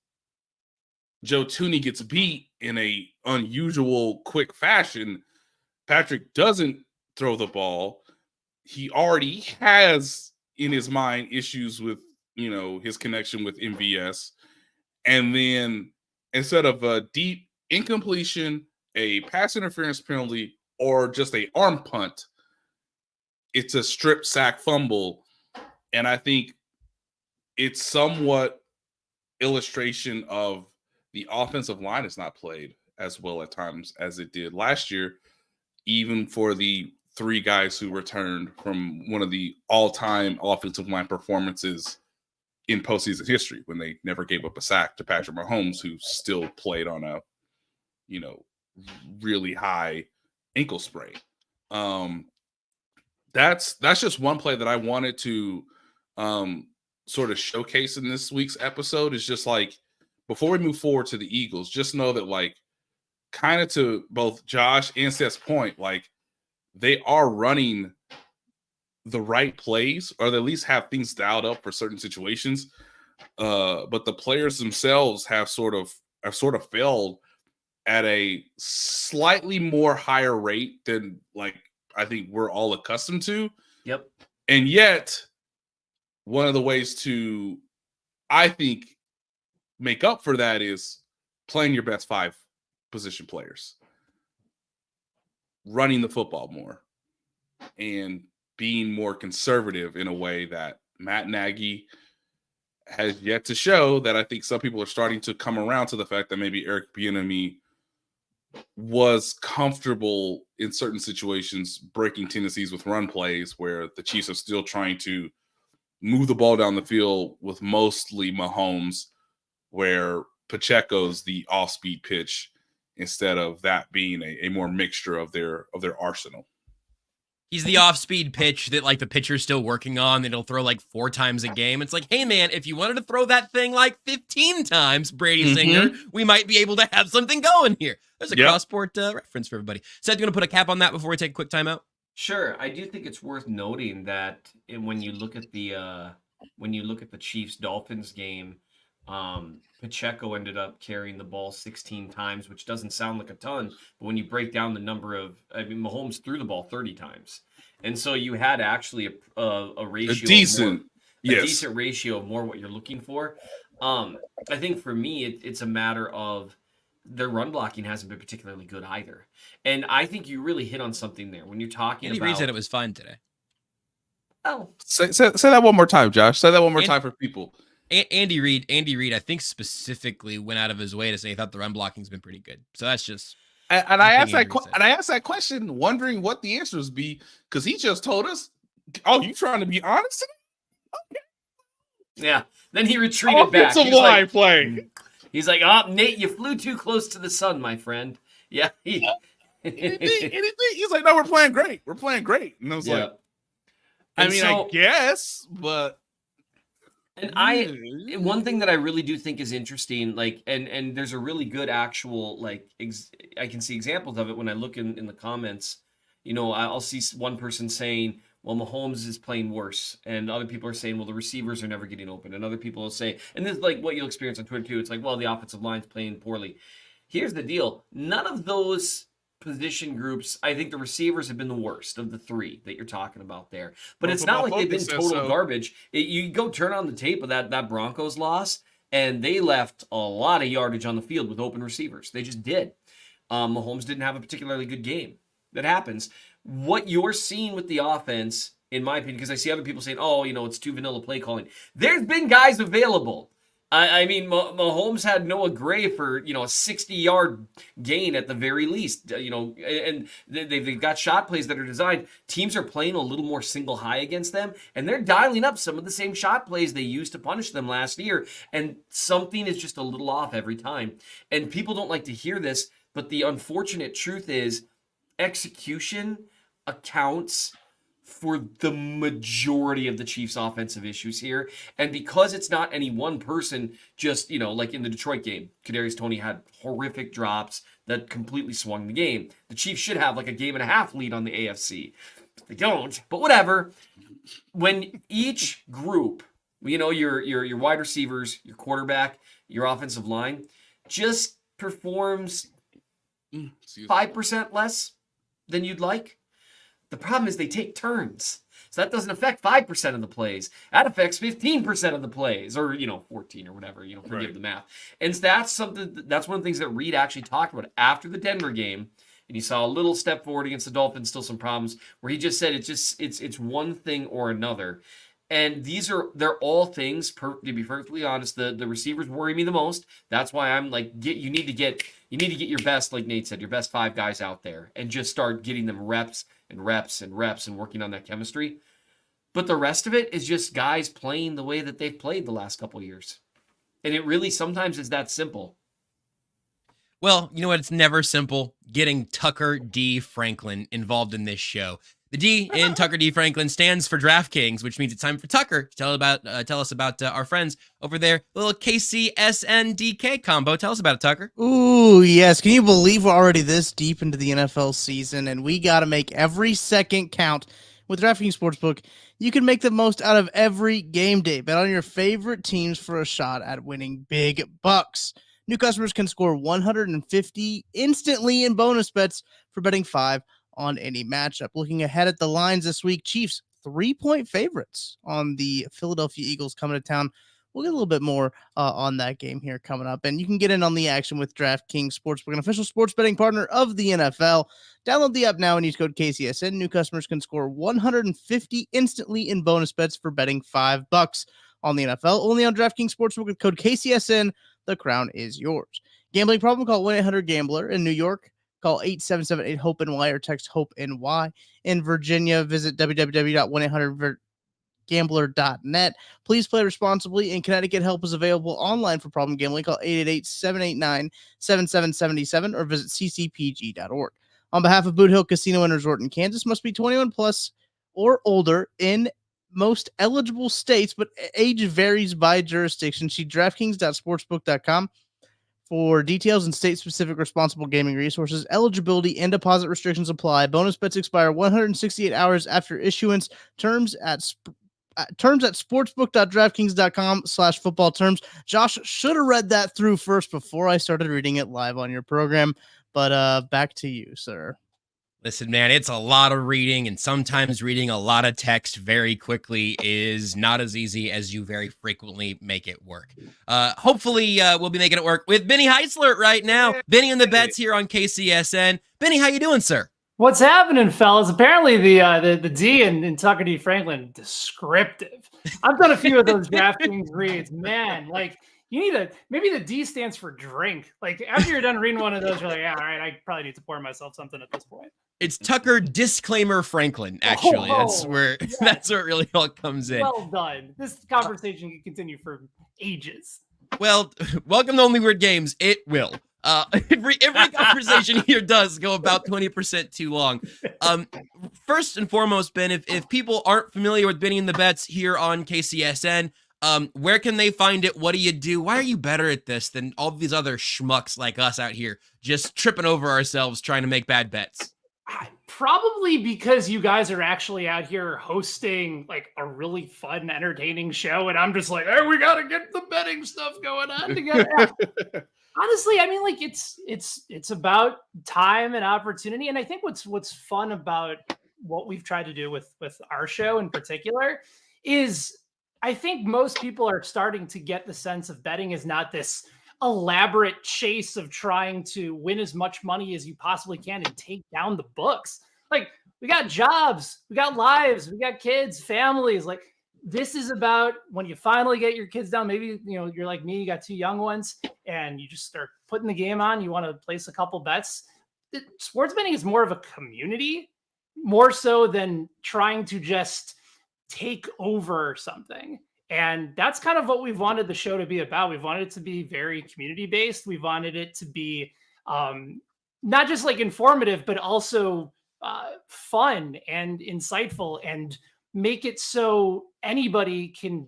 Joe Thuney gets beat in a unusual quick fashion, Patrick doesn't throw the ball. He already has in his mind issues with, his connection with MVS. And then instead of a deep incompletion, a pass interference penalty, or just a arm punt, it's a strip sack fumble. And I think it's somewhat illustration of the offensive line is not played as well at times as it did last year, even for the 3 guys who returned from one of the all-time offensive line performances in postseason history, when they never gave up a sack to Patrick Mahomes, who still played on a, really high ankle sprain. That's just one play that I wanted to sort of showcase in this week's episode. Is just like, before we move forward to the Eagles, just know that, like, kind of to both Josh and Seth's point, like, they are running the right plays, or they at least have things dialed up for certain situations. But the players themselves have sort of failed at a slightly more higher rate than, like, I think we're all accustomed to. Yep. And yet, one of the ways to, I think, make up for that is playing your best 5 position players, running the football more, and being more conservative in a way that Matt Nagy has yet to show. That I think some people are starting to come around to the fact that maybe Eric Bieniemy was comfortable in certain situations breaking tendencies with run plays, where the Chiefs are still trying to move the ball down the field with mostly Mahomes, where Pacheco's the off-speed pitch instead of that being a more mixture of their arsenal. He's the off-speed pitch that like the pitcher's still working on, that he'll throw like 4 times a game. It's like, hey man, if you wanted to throw that thing like 15 times, Brady Singer, we might be able to have something going here. There's a cross-sport reference for everybody. Seth, you want to put a cap on that before we take a quick timeout? Sure. I do think it's worth noting that when you look at the Chiefs-Dolphins game, Pacheco ended up carrying the ball 16 times, which doesn't sound like a ton, but when you break down the number of, Mahomes threw the ball 30 times, and so you had actually a ratio, decent ratio of more what you're looking for. I think for me, it's a matter of their run blocking hasn't been particularly good either, and I think you really hit on something there when you're talking Andy about. Reid said it was fine today. Oh, say that one more time, Josh. Say that one more time for people. Andy Reid, I think specifically went out of his way to say he thought the run blocking's been pretty good. So that's just. And I asked that question, wondering what the answers be, because he just told us, "Oh, you trying to be honest?" Okay. Yeah. Then he retreated back. Offensive line play. He's like, "Oh, Nate, you flew too close to the sun, my friend." Yeah. He's like, "No, we're playing great. We're playing great." And I was like, I guess, but. And one thing that I really do think is interesting, like, and there's a really good actual, like, I can see examples of it when I look in the comments. I'll see one person saying, well, Mahomes is playing worse, and other people are saying, well, the receivers are never getting open, and other people will say, and this is like what you'll experience on Twitter too. It's like, well, the offensive line's playing poorly. Here's the deal: none of those position groups, I think the receivers have been the worst of the 3 that you're talking about there. But it's not like they've been total garbage. You go turn on the tape of that Broncos loss, and they left a lot of yardage on the field with open receivers. They just did. Mahomes didn't have a particularly good game. That happens. What you're seeing with the offense, in my opinion, because I see other people saying, oh, it's too vanilla play calling. There's been guys available. Mahomes had Noah Gray for, a 60-yard gain at the very least, and they've got shot plays that are designed. Teams are playing a little more single high against them, and they're dialing up some of the same shot plays they used to punish them last year, and something is just a little off every time. And people don't like to hear this, but the unfortunate truth is execution accounts for the majority of the Chiefs' offensive issues here. And because it's not any one person, just, like in the Detroit game, Kadarius Toney had horrific drops that completely swung the game. The Chiefs should have like a 1.5 game lead on the AFC. They don't, but whatever. When each group, your wide receivers, your quarterback, your offensive line, just performs 5% less than you'd like, the problem is they take turns. So that doesn't affect 5% of the plays. That affects 15% of the plays, or 14 or whatever. Forgive the math. And that's one of the things that Reid actually talked about after the Denver game. And he saw a little step forward against the Dolphins, still some problems, where he just said it's one thing or another. And they're all things, to be perfectly honest, the receivers worry me the most. That's why I'm like, you need to get your best, like Nate said, your best 5 guys out there and just start getting them reps and reps and reps and working on that chemistry. But the rest of it is just guys playing the way that they've played the last couple of years. And it really sometimes is that simple. Well, you know what? It's never simple getting Tucker D. Franklin involved in this show. The D in Tucker D. Franklin stands for DraftKings, which means it's time for Tucker to tell us about our friends over there. The little KCSNDK combo. Tell us about it, Tucker. Ooh, yes. Can you believe we're already this deep into the NFL season, and we got to make every second count with DraftKings Sportsbook? You can make the most out of every game day. Bet on your favorite teams for a shot at winning big bucks. New customers can score $150 instantly in bonus bets for betting 5 on any matchup. Looking ahead at the lines this week, Chiefs 3-point favorites on the Philadelphia Eagles coming to town. We'll get a little bit more on that game here coming up. And you can get in on the action with DraftKings Sportsbook, an official sports betting partner of the NFL. Download the app now and use code KCSN. New customers can score $150 instantly in bonus bets for betting $5 on the NFL. Only on DraftKings Sportsbook with code KCSN. The crown is yours. Gambling problem? Call 1-800-GAMBLER. In New York, call 877-8-HOPE-NY or text HOPE-NY. In Virginia, visit www.1800 responsiblygambler.net. Please play responsibly. In Connecticut, help is available online for problem gambling. Call 888-789-7777 or visit ccpg.org. On behalf of Boot Hill Casino and Resort in Kansas, must be 21 plus or older in most eligible states, but age varies by jurisdiction. See DraftKings.sportsbook.com for details and state-specific responsible gaming resources. Eligibility and deposit restrictions apply. Bonus bets expire 168 hours after issuance. Terms at sportsbook.draftkings.com/football terms. Josh should have read that through first before I started reading it live on your program, but back to you, sir. Listen, man, it's a lot of reading, and sometimes reading a lot of text very quickly is not as easy as you very frequently make it work. Hopefully, we'll be making it work with Benny Heisler right now. Benny and the Bets here on KCSN. Benny, how you doing, sir? What's happening, fellas? Apparently, the D in Tucker D. Franklin, descriptive. I've done a few of those DraftKings reads. Man, like, you need maybe the D stands for drink. Like, after you're done reading one of those, you're like, yeah, all right, I probably need to pour myself something at this point. It's Tucker Disclaimer Franklin, actually. That's where it really all comes in. Well done. This conversation can continue for ages. Well, welcome to Only Weird Games. It will. Every conversation here does go about 20% too long. First and foremost, Ben, if people aren't familiar with Benny and the Bets here on KCSN, where can they find it? What do you do? Why are you better at this than all these other schmucks like us out here just tripping over ourselves trying to make bad bets? Probably because you guys are actually out here hosting like a really fun, entertaining show, and I'm just like, hey, we got to get the betting stuff going on together. Honestly, I mean, like it's about time and opportunity, and I think what's fun about what we've tried to do with our show in particular is I think most people are starting to get the sense of betting is not this elaborate chase of trying to win as much money as you possibly can and take down the books. Like, we got jobs, we got lives, we got kids, families. Like, this is about when you finally get your kids down. Maybe, you're like me, you got 2 young ones, and you just start putting the game on. You want to place a couple bets. Sports betting is more of a community, more so than trying to just take over something. And that's kind of what we've wanted the show to be about. We've wanted it to be very community-based. We wanted it to be not just like informative, but also fun and insightful, and make it so anybody can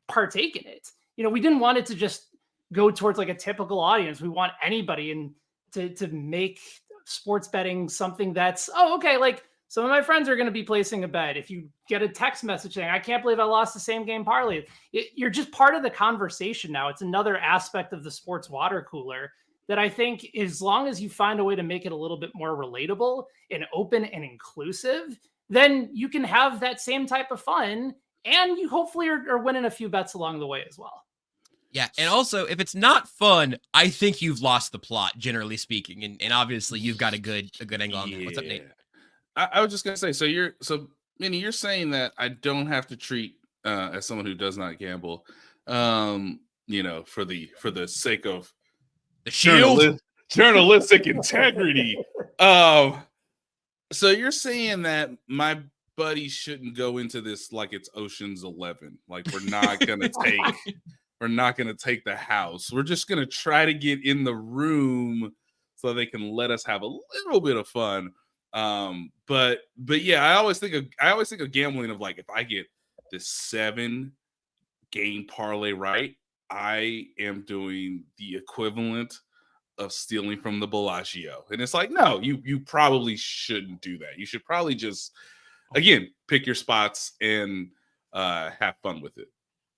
partake in it. We didn't want it to just go towards like a typical audience. We want anybody to make sports betting something that's, oh, okay, like some of my friends are going to be placing a bet. If you get a text message saying, I can't believe I lost the same game parlay, you're just part of the conversation now. It's another aspect of the sports water cooler that I think, as long as you find a way to make it a little bit more relatable and open and inclusive, then you can have that same type of fun, and you hopefully are winning a few bets along the way as well. Yeah, and also, if it's not fun, I think you've lost the plot, generally speaking, and obviously you've got a good angle on that. What's up, Nate? I was just gonna say, so Minnie, you're saying that I don't have to treat as someone who does not gamble, for the sake of the shield, journalistic integrity. So you're saying that my buddy shouldn't go into this like it's Ocean's 11, like we're not gonna take the house. We're just gonna try to get in the room so they can let us have a little bit of fun. But yeah, I always think of gambling of like, if I get this 7 game parlay right, I am doing the equivalent of stealing from the Bellagio. And it's like, no, you probably shouldn't do that. You should probably just, again, pick your spots and have fun with it.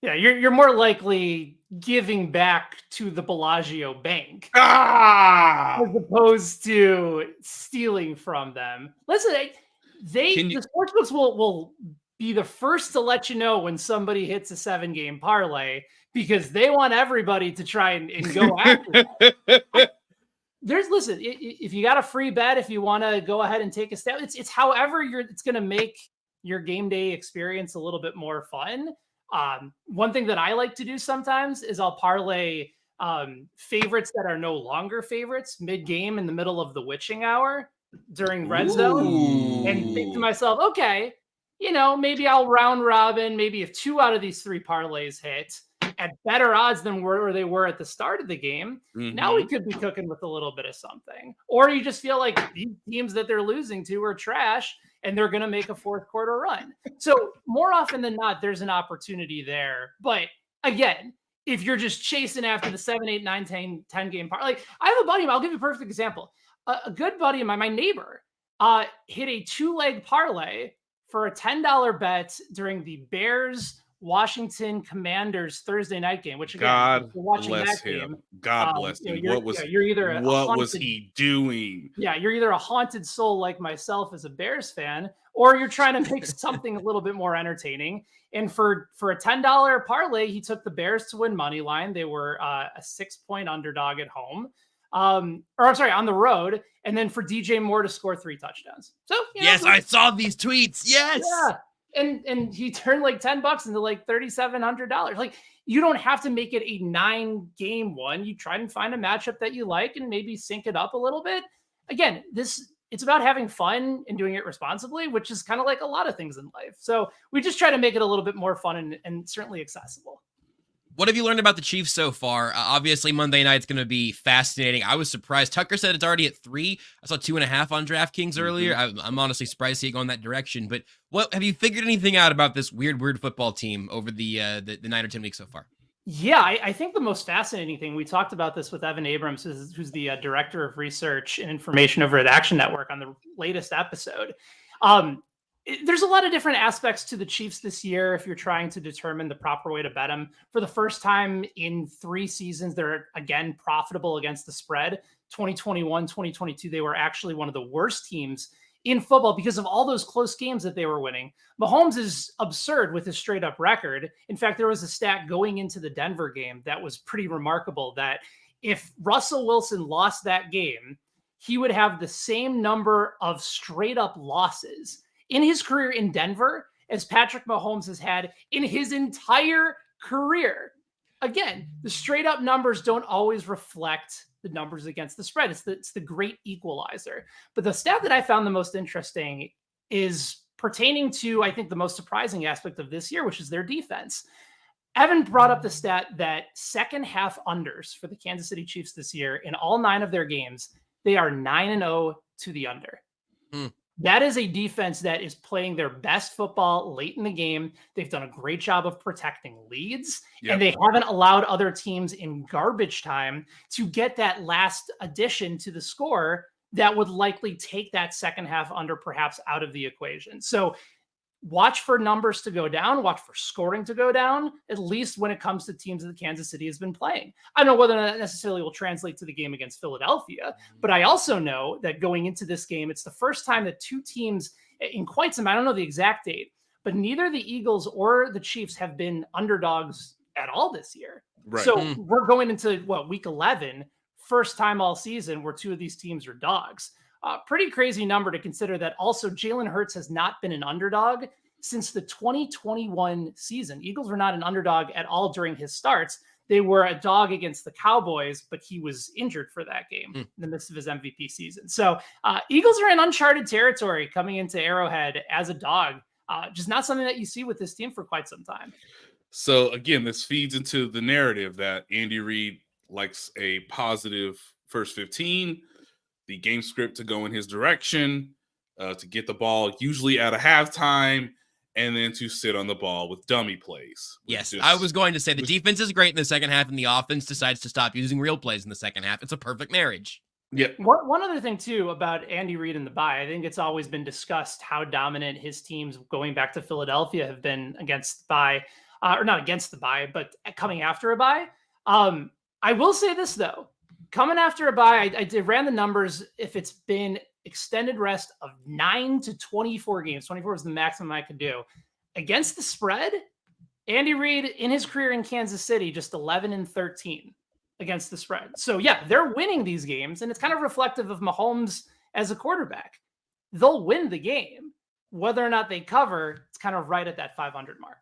Yeah, you're more likely giving back to the Bellagio bank as opposed to stealing from them. Listen, the sportsbooks will be the first to let you know when somebody hits a 7-game parlay, because they want everybody to try and go after that. Listen, if you got a free bet, if you want to go ahead and take a step, it's however it's going to make your game day experience a little bit more fun. One thing that I like to do sometimes is I'll parlay favorites that are no longer favorites mid-game in the middle of the witching hour during red zone, and think to myself, okay, maybe I'll round robin. Maybe if 2 out of these 3 parlays hit at better odds than where they were at the start of the game, now we could be cooking with a little bit of something. Or you just feel like these teams that they're losing to are trash and they're going to make a fourth quarter run. So more often than not, there's an opportunity there. But again, if you're just chasing after the 7, 8, 9, 10 game parlay, like I have a buddy, I'll give you a perfect example. A good buddy of mine, my neighbor, hit a 2-leg parlay for a $10 bet during the Bears Washington Commanders Thursday night game, which again, God you're watching bless that him. game. God bless him. What was he doing? Yeah, you're either a haunted soul like myself as a Bears fan, or you're trying to make something a little bit more entertaining. And for a $10 parlay, he took the Bears to win money line. They were a 6-point underdog at home. On the road, and then for DJ Moore to score 3 touchdowns. So yes, I saw these tweets. Yes, yeah, and he turned like $10 into like $3,700. Like you don't have to make it a 9-game one. You try and find a matchup that you like and maybe sync it up a little bit. Again, it's about having fun and doing it responsibly, which is kind of like a lot of things in life. So we just try to make it a little bit more fun and certainly accessible. What have you learned about the Chiefs so far? Obviously, Monday night's going to be fascinating. I was surprised. Tucker said it's already at 3. I saw 2.5 on DraftKings earlier. I'm honestly surprised to see it going that direction. But what have you figured anything out about this weird football team over the 9 or 10 weeks so far? Yeah, I think the most fascinating thing, we talked about this with Evan Abrams, who's the director of research and information over at Action Network on the latest episode. There's a lot of different aspects to the Chiefs this year if you're trying to determine the proper way to bet them. For the first time in 3 seasons, they're again profitable against the spread. 2021, 2022, they were actually one of the worst teams in football because of all those close games that they were winning. Mahomes is absurd with his straight up record. In fact, there was a stat going into the Denver game that was pretty remarkable that if Russell Wilson lost that game, he would have the same number of straight up losses in his career in Denver as Patrick Mahomes has had in his entire career. Again, the straight up numbers don't always reflect the numbers against the spread. It's the great equalizer. But the stat that I found the most interesting is pertaining to, I think, the most surprising aspect of this year, which is their defense. Evan brought up the stat that second half unders for the Kansas City Chiefs this year in all 9 of their games, they are 9-0 to the under. That is a defense that is playing their best football late in the game. They've done a great job of protecting leads, and they haven't allowed other teams in garbage time to get that last addition to the score that would likely take that second half under perhaps out of the equation. So watch for numbers to go down, watch for scoring to go down, at least when it comes to teams that Kansas City has been playing. I don't know whether that necessarily will translate to the game against Philadelphia, but I also know that going into this game, it's the first time that 2 teams in quite some, I don't know the exact date, but neither the Eagles or the Chiefs have been underdogs at all this year. Right. So we're going into week 11, first time all season where 2 of these teams are dogs. Pretty crazy number to consider that also Jalen Hurts has not been an underdog since the 2021 season. Eagles were not an underdog at all during his starts. They were a dog against the Cowboys, but he was injured for that game in the midst of his MVP season. So Eagles are in uncharted territory coming into Arrowhead as a dog. Just not something that you see with this team for quite some time. So again, this feeds into the narrative that Andy Reid likes a positive first 15, the game script to go in his direction, to get the ball usually at a halftime, and then to sit on the ball with dummy plays. Yes, I was going to say the defense is great in the second half, and the offense decides to stop using real plays in the second half. It's a perfect marriage. Yeah. One other thing, too, about Andy Reid and the bye, I think it's always been discussed how dominant his teams going back to Philadelphia have been against the bye, or not against the bye, but coming after a bye. I will say this, though. Coming after a bye, I ran the numbers. If it's been extended rest of 9 to 24 games, 24 is the maximum I could do. Against the spread, Andy Reid in his career in Kansas City, just 11-13 against the spread. So yeah, they're winning these games, and it's kind of reflective of Mahomes as a quarterback. They'll win the game. Whether or not they cover, it's kind of right at that 500 mark.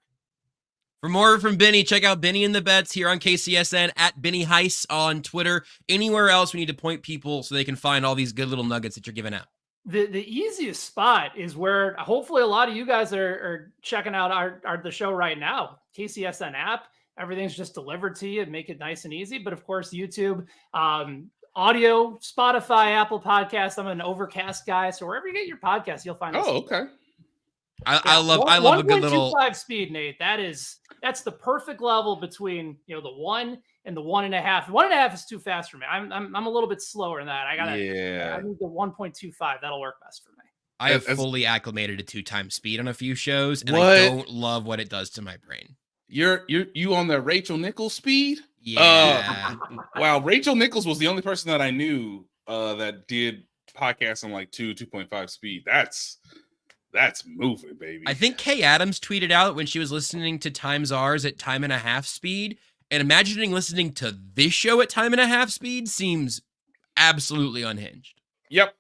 For more from Benny, check out Benny in the Bets here on KCSN, at Benny Heiss on Twitter. Anywhere else we need to point people so they can find all these good little nuggets that you're giving out. The easiest spot is where hopefully a lot of you guys are checking out the show right now. KCSN app, everything's just delivered to you and make it nice and easy. But of course, YouTube, audio, Spotify, Apple Podcasts. I'm an Overcast guy, so wherever you get your podcast, you'll find us. Oh, okay. I love a good little 1.25 speed, Nate. That's the perfect level between the 1 and the 1.5. 1.5 is too fast for me. I'm a little bit slower than that. I need the 1.25. That'll work best for me. I have fully acclimated to 2x speed on a few shows, and what? I don't love what it does to my brain. You on the Rachel Nichols speed? Yeah. Wow, Rachel Nichols was the only person that I knew that did podcasts on like 2.5 speed. That's moving, baby. I think Kay Adams tweeted out when she was listening to Times Ours at 1.5 speed, and imagining listening to this show at 1.5 speed seems absolutely unhinged. Yep.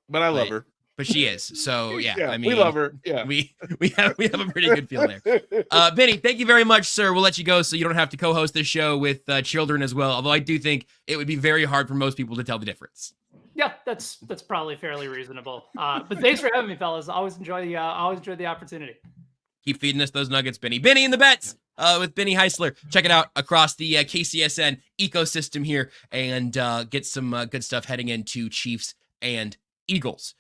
But I love her. But she is. So yeah, I mean, we love her. Yeah. We have a pretty good feel there. Benny, thank you very much, sir. We'll let you go so you don't have to co-host this show with children as well. Although I do think it would be very hard for most people to tell the difference. Yeah, that's probably fairly reasonable. But thanks for having me, fellas. Always enjoy the opportunity. Keep feeding us those nuggets, Benny. Benny in the Bets with Benny Heisler. Check it out across the KCSN ecosystem here and get some good stuff heading into Chiefs and Eagles.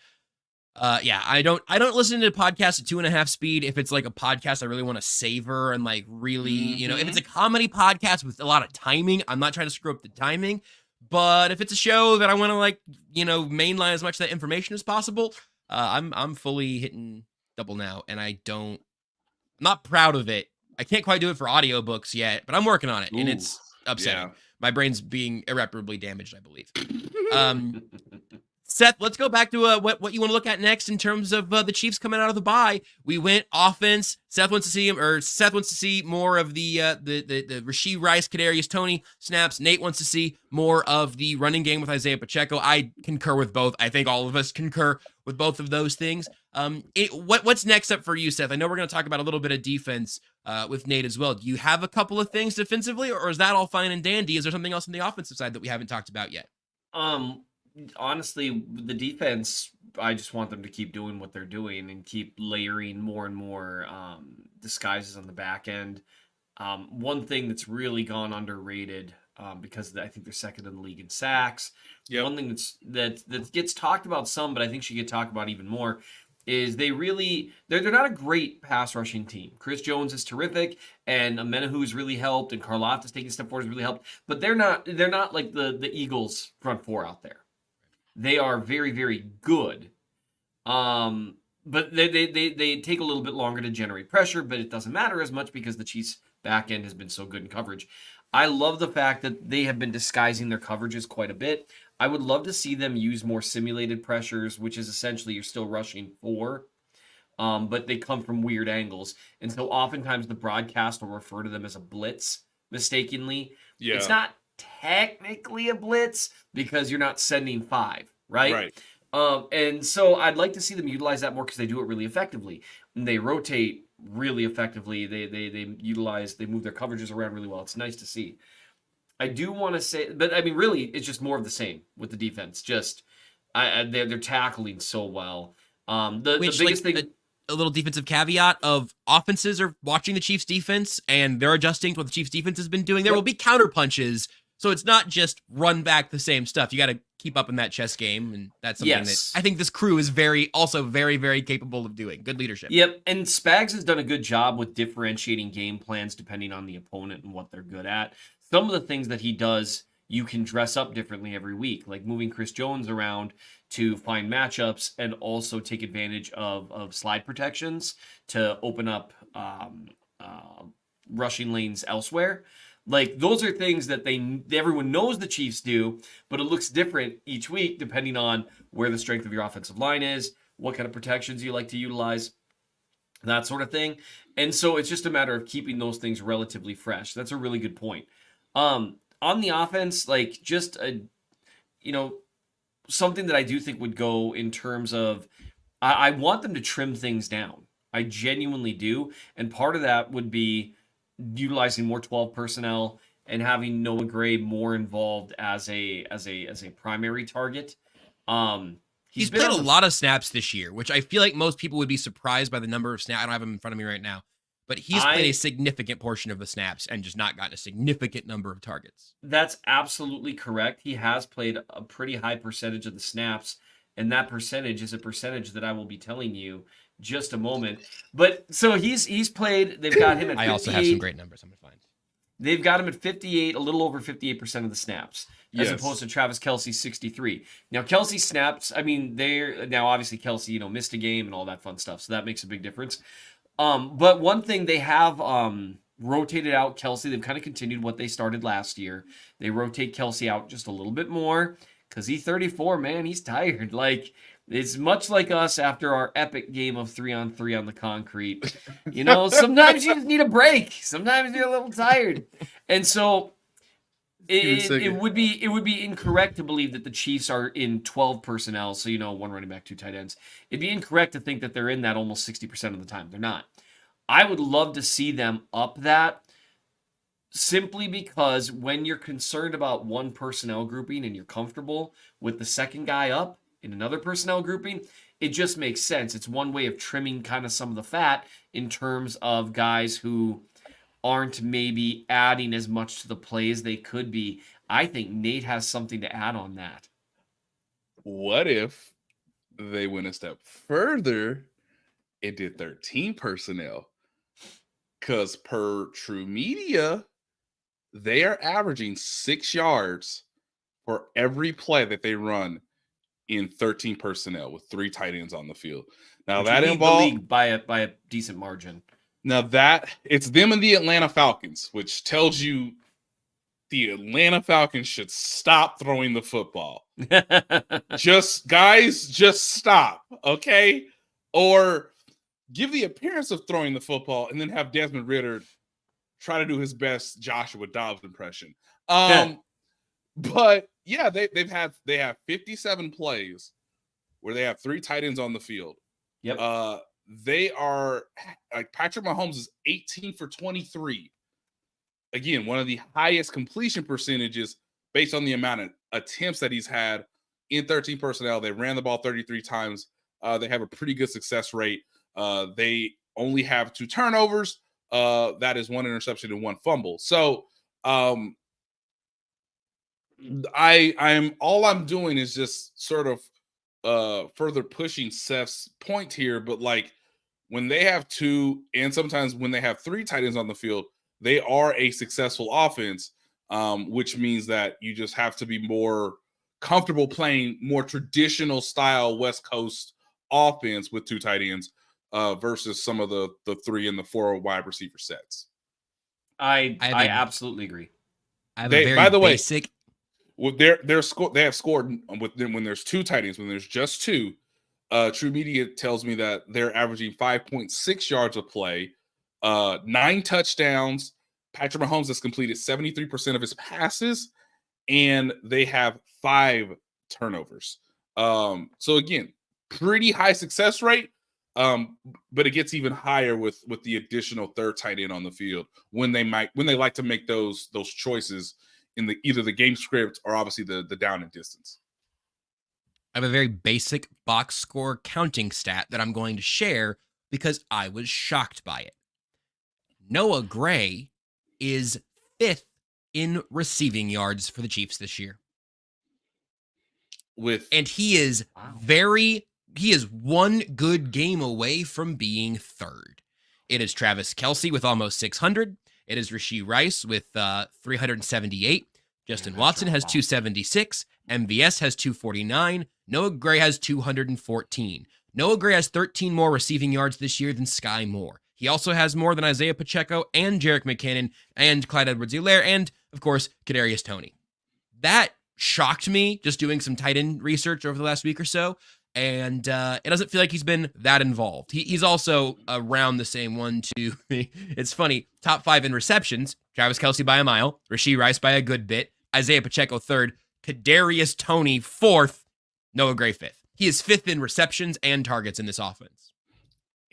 I don't listen to podcasts at 2.5 speed if it's like a podcast I really want to savor and like really, if it's a comedy podcast with a lot of timing, I'm not trying to screw up the timing. But if it's a show that I want to mainline as much of that information as possible, I'm fully hitting double now, and I'm not proud of it. I can't quite do it for audiobooks yet, but I'm working on it, and it's upsetting. Yeah. My brain's being irreparably damaged, I believe. Seth, let's go back to what you want to look at next in terms of the Chiefs coming out of the bye. We went offense. Seth wants to see more of the Rashee Rice, Kadarius Toney snaps. Nate wants to see more of the running game with Isaiah Pacheco. I concur with both. I think all of us concur with both of those things. What's next up for you, Seth? I know we're going to talk about a little bit of defense with Nate as well. Do you have a couple of things defensively, or is that all fine and dandy? Is there something else on the offensive side that we haven't talked about yet? Honestly, the defense, I just want them to keep doing what they're doing and keep layering more and more disguises on the back end. One thing that's really gone underrated because I think they're second in the league in sacks. Yep. One thing that gets talked about some, but I think should get talked about even more, is they're not a great pass rushing team. Chris Jones is terrific, and Amenahu's really helped, and Karlaftis taking a step forward has really helped. But they're not like the Eagles front four out there. They are very, very good. But they take a little bit longer to generate pressure, but it doesn't matter as much because the Chiefs' back end has been so good in coverage. I love the fact that they have been disguising their coverages quite a bit. I would love to see them use more simulated pressures, which is essentially you're still rushing 4, but they come from weird angles. And so oftentimes the broadcast will refer to them as a blitz mistakenly. Yeah. It's not technically a blitz because you're not sending 5, right? And so I'd like to see them utilize that more because they do it really effectively. And they rotate really effectively. They move their coverages around really well. It's nice to see. I do want to say, but I mean, really, it's just more of the same with the defense. Just they're tackling so well. The biggest thing. A little defensive caveat of offenses are watching the Chiefs defense and they're adjusting to what the Chiefs defense has been doing. There will be counter punches. So it's not just run back the same stuff. You got to keep up in that chess game, and that's something that I think this crew is very, very capable of doing. Good leadership. Yep, and Spags has done a good job with differentiating game plans depending on the opponent and what they're good at. Some of the things that he does, you can dress up differently every week, like moving Chris Jones around to find matchups and also take advantage of slide protections to open up rushing lanes elsewhere. Like, those are things that everyone knows the Chiefs do, but it looks different each week depending on where the strength of your offensive line is, what kind of protections you like to utilize, that sort of thing. And so it's just a matter of keeping those things relatively fresh. That's a really good point. On the offense, like, just something that I do think would go in terms of I want them to trim things down. I genuinely do. And part of that would be utilizing more 12 personnel and having Noah Gray more involved as a primary target. He's played a lot of snaps this year, which I feel like most people would be surprised by the number of snaps. I don't have him in front of me right now, but he's played a significant portion of the snaps and just not gotten a significant number of targets. That's absolutely correct. He has played a pretty high percentage of the snaps, and that percentage is a percentage that I will be telling you just a moment. But so he's played. They've got him at 58. I also have some great numbers I'm gonna find. They've got him at 58, a little over 58% of the snaps, as opposed to Travis Kelce's 63. Now, Kelce snaps, I mean, now obviously Kelce, missed a game and all that fun stuff, so that makes a big difference. But one thing, they have rotated out Kelce. They've kind of continued what they started last year. They rotate Kelce out just a little bit more because he's 34, man. He's tired. Like, it's much like us after our epic game of 3-on-3 on the concrete. Sometimes you just need a break. Sometimes you're a little tired. And so it would be incorrect to believe that the Chiefs are in 12 personnel, so one running back, 2 tight ends. It'd be incorrect to think that they're in that almost 60% of the time. They're not. I would love to see them up that, simply because when you're concerned about one personnel grouping and you're comfortable with the second guy up in another personnel grouping, it just makes sense. It's one way of trimming kind of some of the fat in terms of guys who aren't maybe adding as much to the play as they could be. I think Nate has something to add on that. What if they went a step further and did 13 personnel? Because per True Media, they are averaging 6 yards for every play that they run in 13 personnel with 3 tight ends on the field. Now that involves the league by a decent margin. Now that it's them and the Atlanta Falcons, which tells you the Atlanta Falcons should stop throwing the football. just stop, okay? Or give the appearance of throwing the football and then have Desmond Ridder try to do his best Joshua Dobbs impression. But yeah, they have 57 plays where they have 3 tight ends on the field. Yep. They are like Patrick Mahomes is 18 for 23. Again, one of the highest completion percentages based on the amount of attempts that he's had in 13 personnel. They ran the ball 33 times. They have a pretty good success rate. They only have 2 turnovers. That is 1 interception and 1 fumble. So I'm doing is just sort of further pushing Seth's point here, but like when they have 2 and sometimes when they have 3 tight ends on the field, they are a successful offense, which means that you just have to be more comfortable playing more traditional style West Coast offense with 2 tight ends versus some of the 3 and the 4 wide receiver sets. I absolutely agree. I have a very basic. Well, they have scored with them when there's 2 tight ends. When there's just 2, True Media tells me that they're averaging 5.6 yards a play, 9 touchdowns. Patrick Mahomes has completed 73% of his passes, and they have 5 turnovers. So again, pretty high success rate, but it gets even higher with the additional 3rd tight end on the field when they like to make those choices in either the game script or obviously the down and distance. I have a very basic box score counting stat that I'm going to share because I was shocked by it. Noah Gray is 5th in receiving yards for the Chiefs this year. And he is he is 1 good game away from being 3rd. It is Travis Kelce with almost 600. It is Rashee Rice with 378. Justin Watson has 276. MVS has 249. Noah Gray has 214. Noah Gray has 13 more receiving yards this year than Sky Moore. He also has more than Isaiah Pacheco and Jerick McKinnon and Clyde Edwards-Helaire and, of course, Kadarius Toney. That shocked me just doing some tight end research over the last week or so, and it doesn't feel like he's been that involved. He's also around the same 1, 2. It's funny, top 5 in receptions, Travis Kelce by a mile, Rashee Rice by a good bit, Isaiah Pacheco 3rd, Kadarius Toney 4th, Noah Gray 5th. He is 5th in receptions and targets in this offense.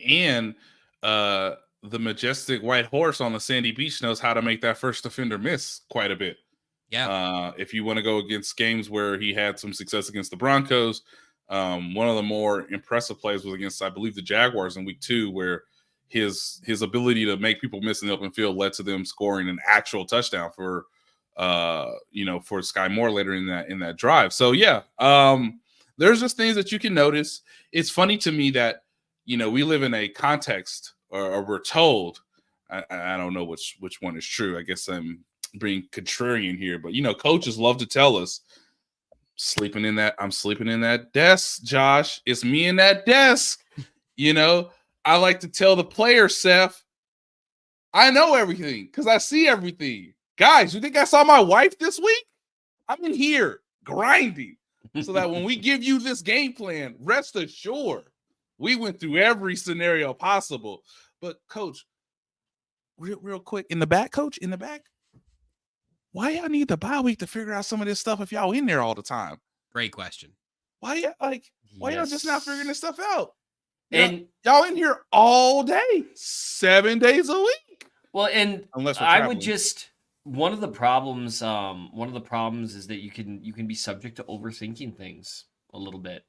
And the majestic white horse on the sandy beach knows how to make that first defender miss quite a bit. Yeah. If you want to go against games where he had some success against the Broncos, One of the more impressive plays was against, I believe, the Jaguars in week 2, where his ability to make people miss in the open field led to them scoring an actual touchdown for Sky Moore later in that drive. So yeah, there's just things that you can notice. It's funny to me that, we live in a context, or we're told, I don't know which one is true. I guess I'm being contrarian here, but coaches love to tell us, I'm sleeping in that desk, Josh. It's me in that desk. I like to tell the players, Seth, I know everything because I see everything. Guys, you think I saw my wife this week? I'm in here grinding so that when we give you this game plan, rest assured, we went through every scenario possible. But coach, real quick, in the back, why y'all need the bye week to figure out some of this stuff if y'all in there all the time? Great question. Why y'all just not figuring this stuff out? And y'all in here all day, 7 days a week. Well, and unless we're I traveling. would just one of the problems is that you can be subject to overthinking things a little bit.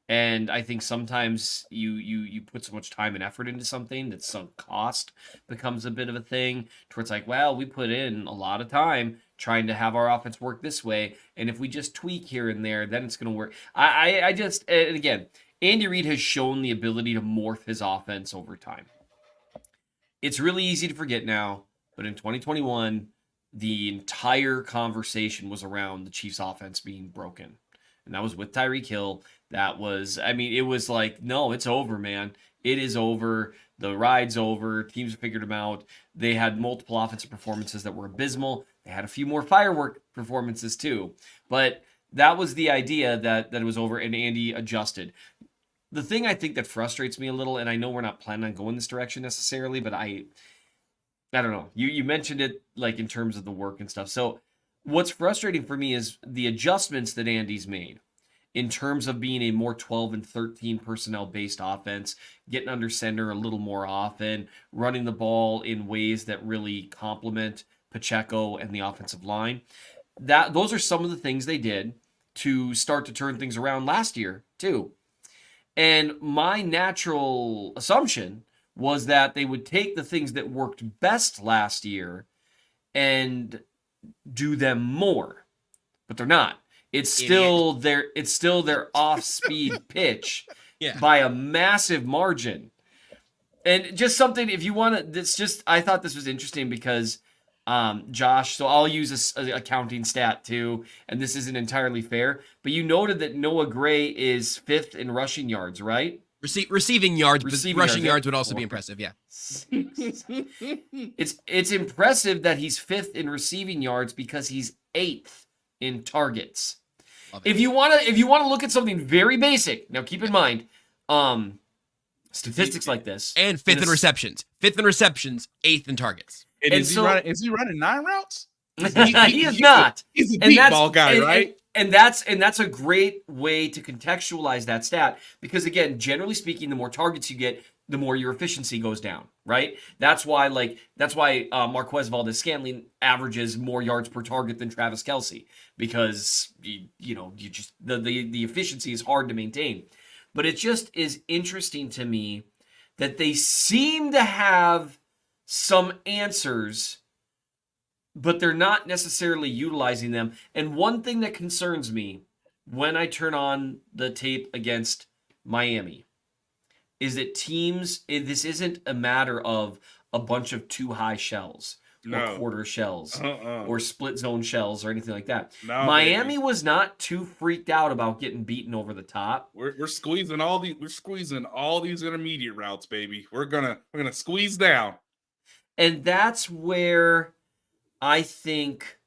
And I think sometimes you put so much time and effort into something that sunk cost becomes a bit of a thing, to where it's like, well, we put in a lot of time trying to have our offense work this way, and if we just tweak here and there, then it's going to work. I just, and again, Andy Reid has shown the ability to morph his offense over time. It's really easy to forget now, but in 2021, the entire conversation was around the Chiefs' offense being broken. And that was with Tyreek Hill. That was, it was like, no, it's over, man. It is over. The ride's over. Teams have figured them out. They had multiple offensive performances that were abysmal. They had a few more firework performances too. But that was the idea that it was over, and Andy adjusted. The thing I think that frustrates me a little, and I know we're not planning on going this direction necessarily, but I don't know. You mentioned it like in terms of the work and stuff. So what's frustrating for me is the adjustments that Andy's made in terms of being a more 12 and 13 personnel-based offense, getting under center a little more often, running the ball in ways that really complement Pacheco and the offensive line. Those are some of the things they did to start to turn things around last year, too. And my natural assumption was that they would take the things that worked best last year and do them more. But they're not. It's still their off-speed pitch by a massive margin. And just something, if you want to, I thought this was interesting because, Josh, so I'll use a counting stat too, and this isn't entirely fair, but you noted that Noah Gray is 5th in rushing yards, right? Receiving yards, but rushing yards would also be impressive, yeah. It's impressive that he's 5th in receiving yards because he's 8th in targets. If you want to look at something very basic, now keep in mind, statistics like this, and 5th in receptions, 8th in targets. And is he running 9 routes? He is not. He's a deep ball guy, right? And that's a great way to contextualize that stat, because again, generally speaking, the more targets you get, the more your efficiency goes down, right? That's why Marquez Valdes-Scantling averages more yards per target than Travis Kelce, because you just the efficiency is hard to maintain. But it just is interesting to me that they seem to have some answers, but they're not necessarily utilizing them. And one thing that concerns me when I turn on the tape against Miami is that this isn't a matter of a bunch of too high shells or quarter shells or split zone shells or anything like that. No, Miami baby. was not too freaked out about getting beaten over the top. We're squeezing all these intermediate routes, baby. We're gonna squeeze down. And that's where I think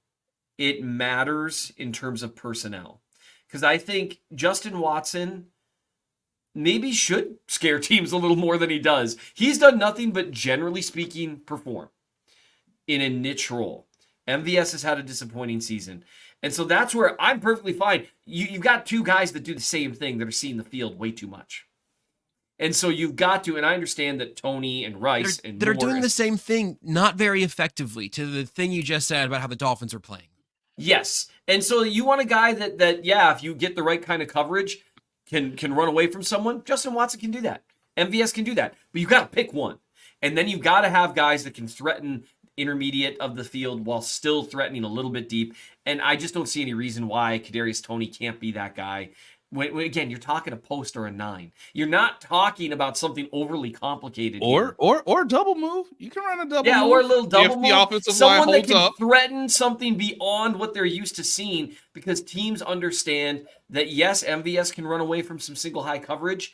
it matters in terms of personnel. Because I think Justin Watson maybe should scare teams a little more than he does. He's done nothing but, generally speaking, perform in a niche role. MVS has had a disappointing season. And so that's where I'm perfectly fine. You've got 2 guys that do the same thing that are seeing the field way too much. And so you've got to, and I understand that Tony and Rice that are doing the same thing, not very effectively, to the thing you just said about how the Dolphins are playing. Yes. And so you want a guy that if you get the right kind of coverage, can run away from someone, Justin Watson can do that. MVS can do that. But you got to pick one. And then you've got to have guys that can threaten intermediate of the field while still threatening a little bit deep. And I just don't see any reason why Kadarius Toney can't be that guy. When again, you're talking a post or a 9. You're not talking about something overly complicated or double move. You can run a double move. Or a little double move. The offensive someone line that can up. threaten something beyond what they're used to seeing, because teams understand that yes, MVS can run away from some single high coverage,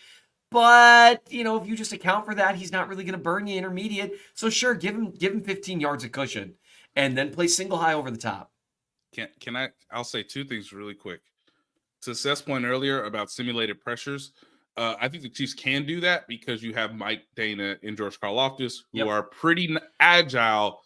but if you just account for that, he's not really going to burn you intermediate. So sure, give him 15 yards of cushion, and then play single high over the top. I'll say 2 things really quick. To Seth's point earlier about simulated pressures, I think the Chiefs can do that because you have Mike Dana and George Karlaftis, who are pretty agile,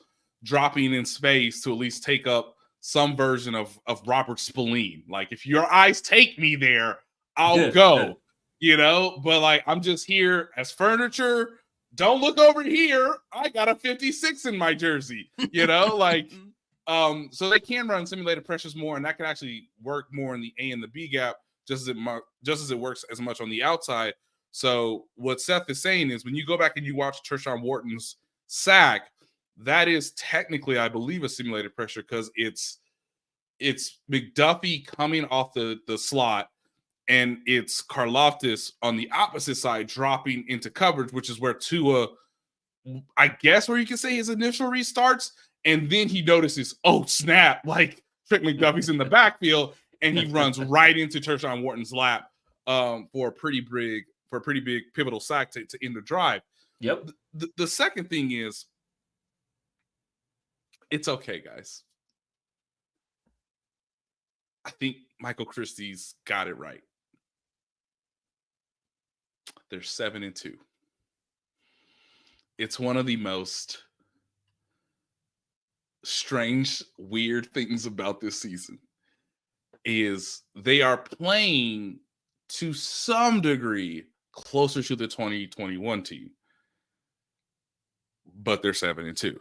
dropping in space to at least take up some version of Robert Spillane. Like, if your eyes take me there, I'll go. But like, I'm just here as furniture. Don't look over here. I got a 56 in my jersey. So they can run simulated pressures more, and that can actually work more in the A and the B gap, just as it works as much on the outside. So what Seth is saying is, when you go back and you watch Tershawn Wharton's sack, that is technically, I believe, a simulated pressure, because it's McDuffie coming off the slot, and it's Karlaftis on the opposite side dropping into coverage, which is where Tua, I guess, where you can say his initial restarts. And then he notices, oh, snap, like Trent McDuffie's in the backfield, and he runs right into Tershawn Wharton's lap for a pretty big pivotal sack to end the drive. Yep. The second thing is, it's okay, guys. I think Michael Christie's got it right. They're 7-2. It's one of the most strange, weird things about this season is they are playing to some degree closer to the 2021 team, but they're 7-2.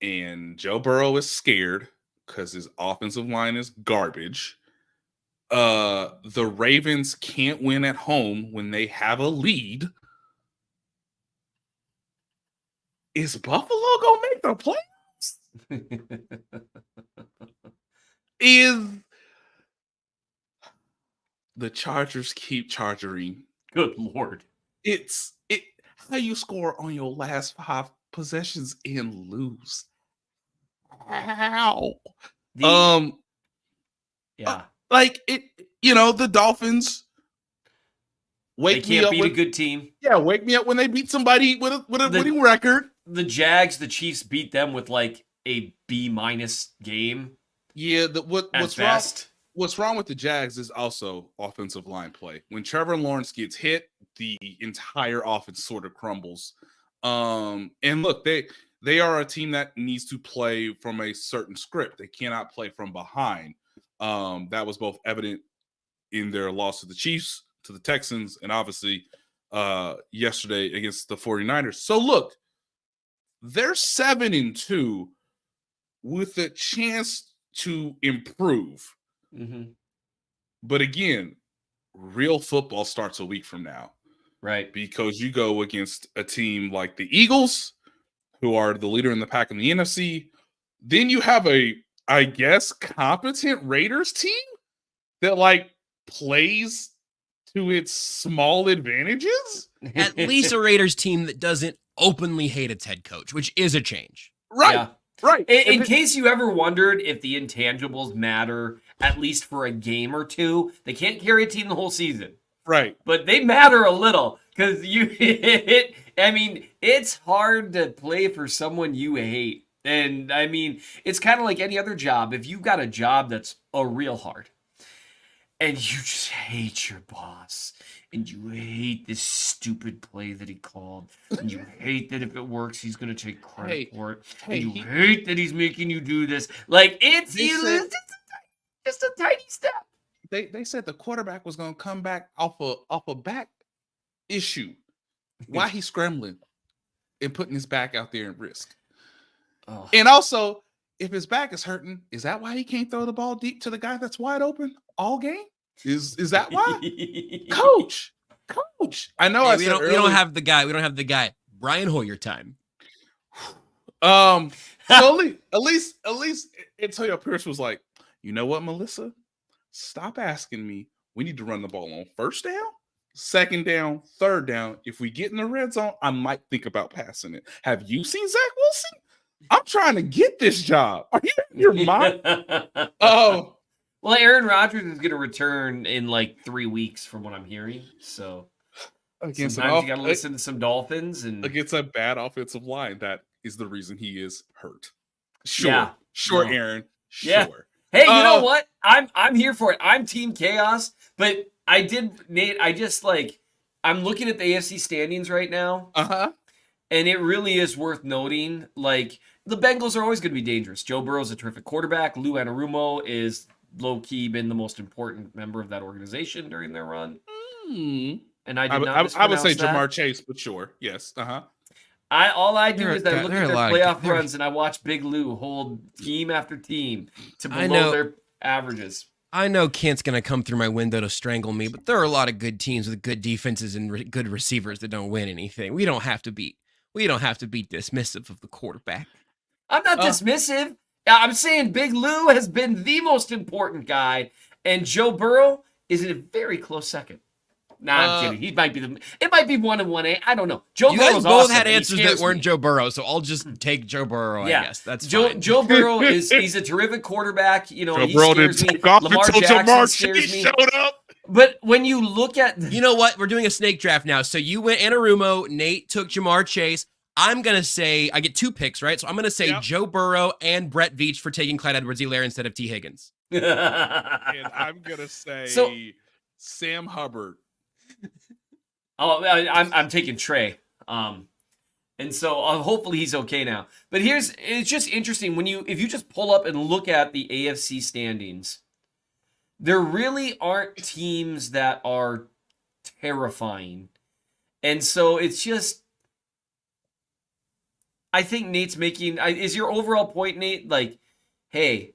And Joe Burrow is scared because his offensive line is garbage. The Ravens can't win at home when they have a lead. Is Buffalo gonna make the playoffs? Is the Chargers keep charging? Good Lord. It's how you score on your last 5 possessions and lose. How? The Dolphins they can't beat a good team. Yeah, wake me up when they beat somebody with a winning record. The Jags, the Chiefs beat them with like a B- game. Yeah, what's wrong with the Jags is also offensive line play. When Trevor Lawrence gets hit, the entire offense sort of crumbles. And look, they are a team that needs to play from a certain script. They cannot play from behind. That was both evident in their loss to the Chiefs, to the Texans, and obviously yesterday against the 49ers. So look, they're 7-2 with a chance to improve. Mm-hmm. But again, real football starts a week from now. Right. Because you go against a team like the Eagles, who are the leader in the pack in the NFC. Then you have a, I guess, competent Raiders team that plays to its small advantages. At least a Raiders team that doesn't openly hate its head coach, which is a change. Right. Yeah. Right. In case you ever wondered if the intangibles matter, at least for a game or two, they can't carry a team the whole season. Right. But they matter a little because it's hard to play for someone you hate. And it's kind of like any other job. If you've got a job that's a real hard and you just hate your boss and you hate this stupid play that he called and you hate that if it works, he's going to take credit for it. And you hate that he's making you do this. It's just a tiny step. They said the quarterback was going to come back off a back issue. Why he's scrambling and putting his back out there in risk? Oh. And also, if his back is hurting, is that why he can't throw the ball deep to the guy that's wide open all game? Is that why? Coach. I know Hey, we don't have the guy. Brian Hoyer time. So at least Antonio Pierce was like, you know what, Melissa? Stop asking me. We need to run the ball on first down, second down, third down. If we get in the red zone, I might think about passing it. Have you seen Zach Wilson? I'm trying to get this job. Are you in your mind? Oh. Well, Aaron Rodgers is going to return in like 3 weeks from what I'm hearing. So sometimes you got to listen to some Dolphins. And against a bad offensive line, that is the reason he is hurt. Sure, Aaron. Sure. Yeah. Hey, you know what? I'm here for it. I'm Team Chaos, but Nate, I'm looking at the AFC standings right now. And it really is worth noting, like, the Bengals are always going to be dangerous. Joe Burrow's a terrific quarterback. Lou Anarumo is low-key been the most important member of that organization during their run. And I would say Jamar Chase, but sure. Yes. All I do is I look at their playoff runs and I watch Big Lou hold team after team to below their averages. I know Kent's going to come through my window to strangle me, but there are a lot of good teams with good defenses and good receivers that don't win anything. We don't have to be dismissive of the quarterback. I'm not dismissive. I'm saying Big Lou has been the most important guy, and Joe Burrow is in a very close second. Nah, I'm kidding. It might be 1 and 1A. I don't know. You guys both had answers that weren't Joe Burrow, so I'll just take Joe Burrow. I guess that's fine. Joe Burrow he's a terrific quarterback. You know, Joe Burrow didn't take off Lamar until Jackson scares me. showed up. But when you look at, you know what, we're doing a snake draft now. So you went Anarumo. Nate took Jamar Chase. I'm gonna say I get 2 picks, right? So I'm gonna say Joe Burrow and Brett Veach for taking Clyde Edwards-Helaire instead of T. Higgins. And I'm gonna say Sam Hubbard. Oh, I'm taking Trey. And so hopefully he's okay now. But it's just interesting if you just pull up and look at the AFC standings, there really aren't teams that are terrifying. And so it's just, I think Nate's making, is your overall point, Nate, like, hey,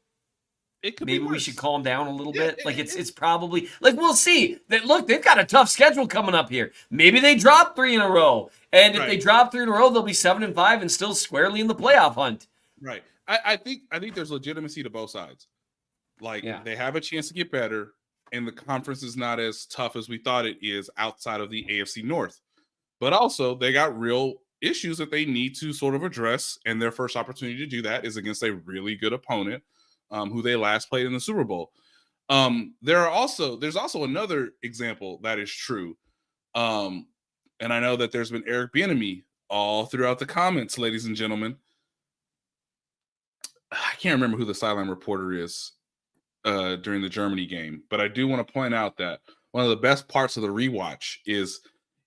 maybe we should calm down a little bit. Like it's probably like we'll see. Look, they've got a tough schedule coming up here. Maybe they drop 3 in a row, and if they drop 3 in a row, they'll be 7-5 and still squarely in the playoff hunt. Right. I think there's legitimacy to both sides. Like they have a chance to get better, and the conference is not as tough as we thought it is outside of the AFC North. But also, they got real issues that they need to sort of address, and their first opportunity to do that is against a really good opponent. Who they last played in the Super Bowl. There's also another example that is true. And I know that there's been Eric Bieniemy all throughout the comments, ladies and gentlemen. I can't remember who the sideline reporter is during the Germany game, but I do want to point out that one of the best parts of the rewatch is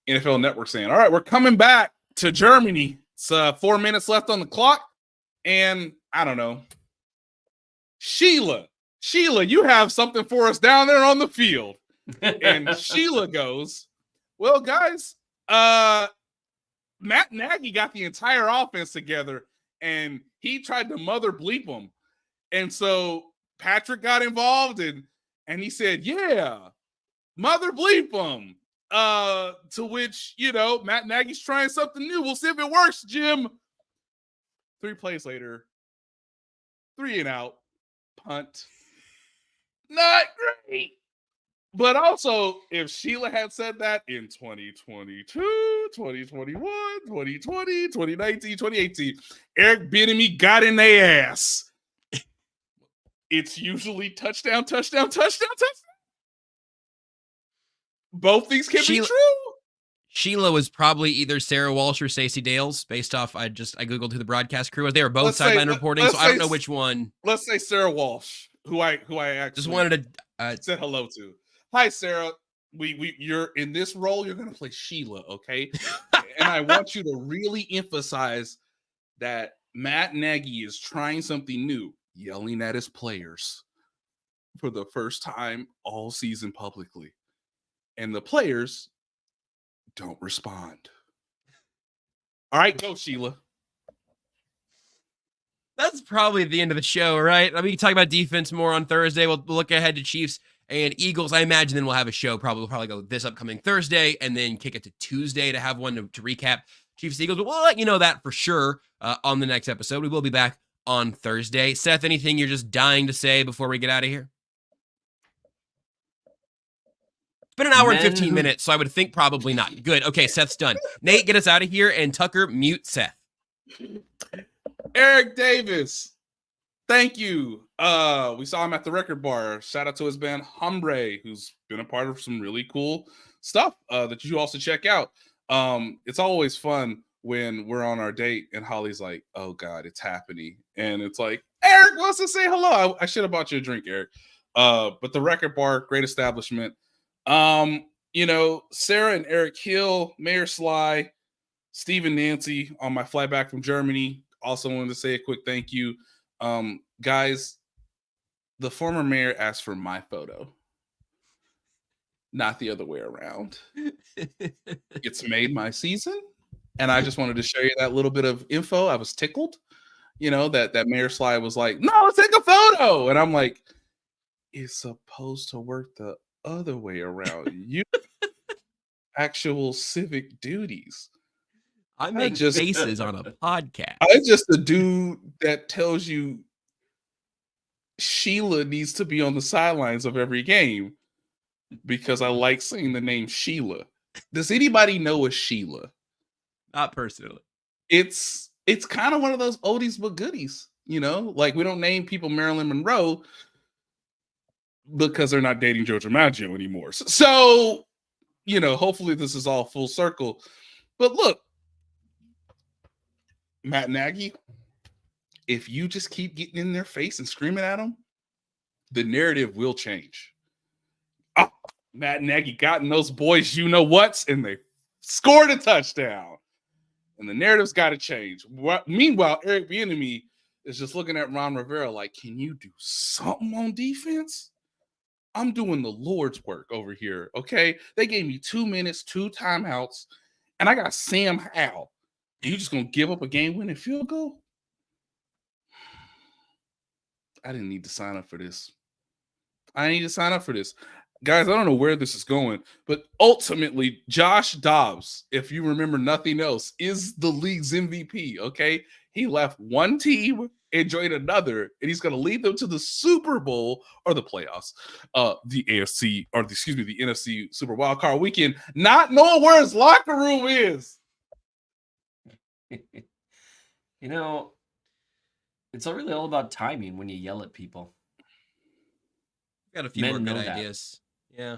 NFL Network saying, all right, we're coming back to Germany. It's 4 minutes left on the clock. And I don't know. Sheila, you have something for us down there on the field. And Sheila goes, well, guys, Matt Nagy got the entire offense together, and he tried to mother bleep them. And so Patrick got involved, and he said, yeah, mother bleep them. To which, Matt Nagy's trying something new. We'll see if it works, Jim. 3 plays later, 3 and out. Punt. Not great. But also, if Sheila had said that in 2022, 2021, 2020, 2019, 2018, Eric Bieniemy got in their ass. It's usually touchdown. Both things can be true. Sheila was probably either Sarah Walsh or Stacey Dales, based off I googled who the broadcast crew was. They were both sideline reporting, so I don't know which one. Let's say Sarah Walsh, who I actually just wanted to said hello to. Hi, Sarah. You're in this role. You're gonna play Sheila, okay? And I want you to really emphasize that Matt Nagy is trying something new, yelling at his players for the first time all season publicly, and the players don't respond. All right, go, Sheila. That's probably the end of the show, right? I mean, we can talk about defense more on Thursday. We'll look ahead to Chiefs And Eagles, I imagine then we'll have a show. We'll probably go this upcoming Thursday and then kick it to Tuesday to have one to recap Chiefs Eagles. But we'll let you know that for sure on the next episode. We will be back on Thursday. Seth, anything you're just dying to say before we get out of here? It's been an hour and 15 minutes, so I would think probably not. Good. Okay, Seth's done. Nate, get us out of here, and Tucker, mute Seth. Eric Davis, thank you. We saw him at the Record Bar. Shout out to his band Hombre, who's been a part of some really cool stuff that you also check out. It's always fun when we're on our date and Holly's like, oh God, it's happening. And it's like, Eric wants to say hello. I should have bought you a drink, Eric. But the Record Bar, great establishment. You know, Sarah and Eric Hill, Mayor Sly, Steve and Nancy on my flight back from Germany. Also wanted to say a quick thank you. Guys, the former mayor asked for my photo, not the other way around. It's made my season, and I just wanted to share you that little bit of info. I was tickled, you know, that Mayor Sly was like, no, let's take a photo. And I'm like, it's supposed to work the other way around. You actual civic duties. I make faces on a podcast. I'm just a dude that tells you Sheila needs to be on the sidelines of every game because I like saying the name Sheila. Does anybody know a Sheila? Not personally. It's kind of one of those oldies but goodies, you know? Like, we don't name people Marilyn Monroe because they're not dating Joe DiMaggio anymore. So, you know, hopefully this is all full circle. But look, Matt Nagy, if you just keep getting in their face and screaming at them, the narrative will change. Oh, Matt Nagy got in those boys, you know what's, and they scored a touchdown. And the narrative's got to change. Meanwhile, Eric Bieniemy is just looking at Ron Rivera like, can you do something on defense? I'm doing the Lord's work over here, okay? They gave me 2 minutes, 2 timeouts, and I got Sam Howell. You just going to give up a game-winning field goal? I didn't need to sign up for this. Guys, I don't know where this is going, but ultimately, Josh Dobbs, if you remember nothing else, is the league's MVP, okay? He left one team and joined another, and he's going to lead them to the Super Bowl or the playoffs, the NFC Super Wild Card Weekend, not knowing where his locker room is. You know, it's really all about timing when you yell at people. Got a few more good ideas. Yeah.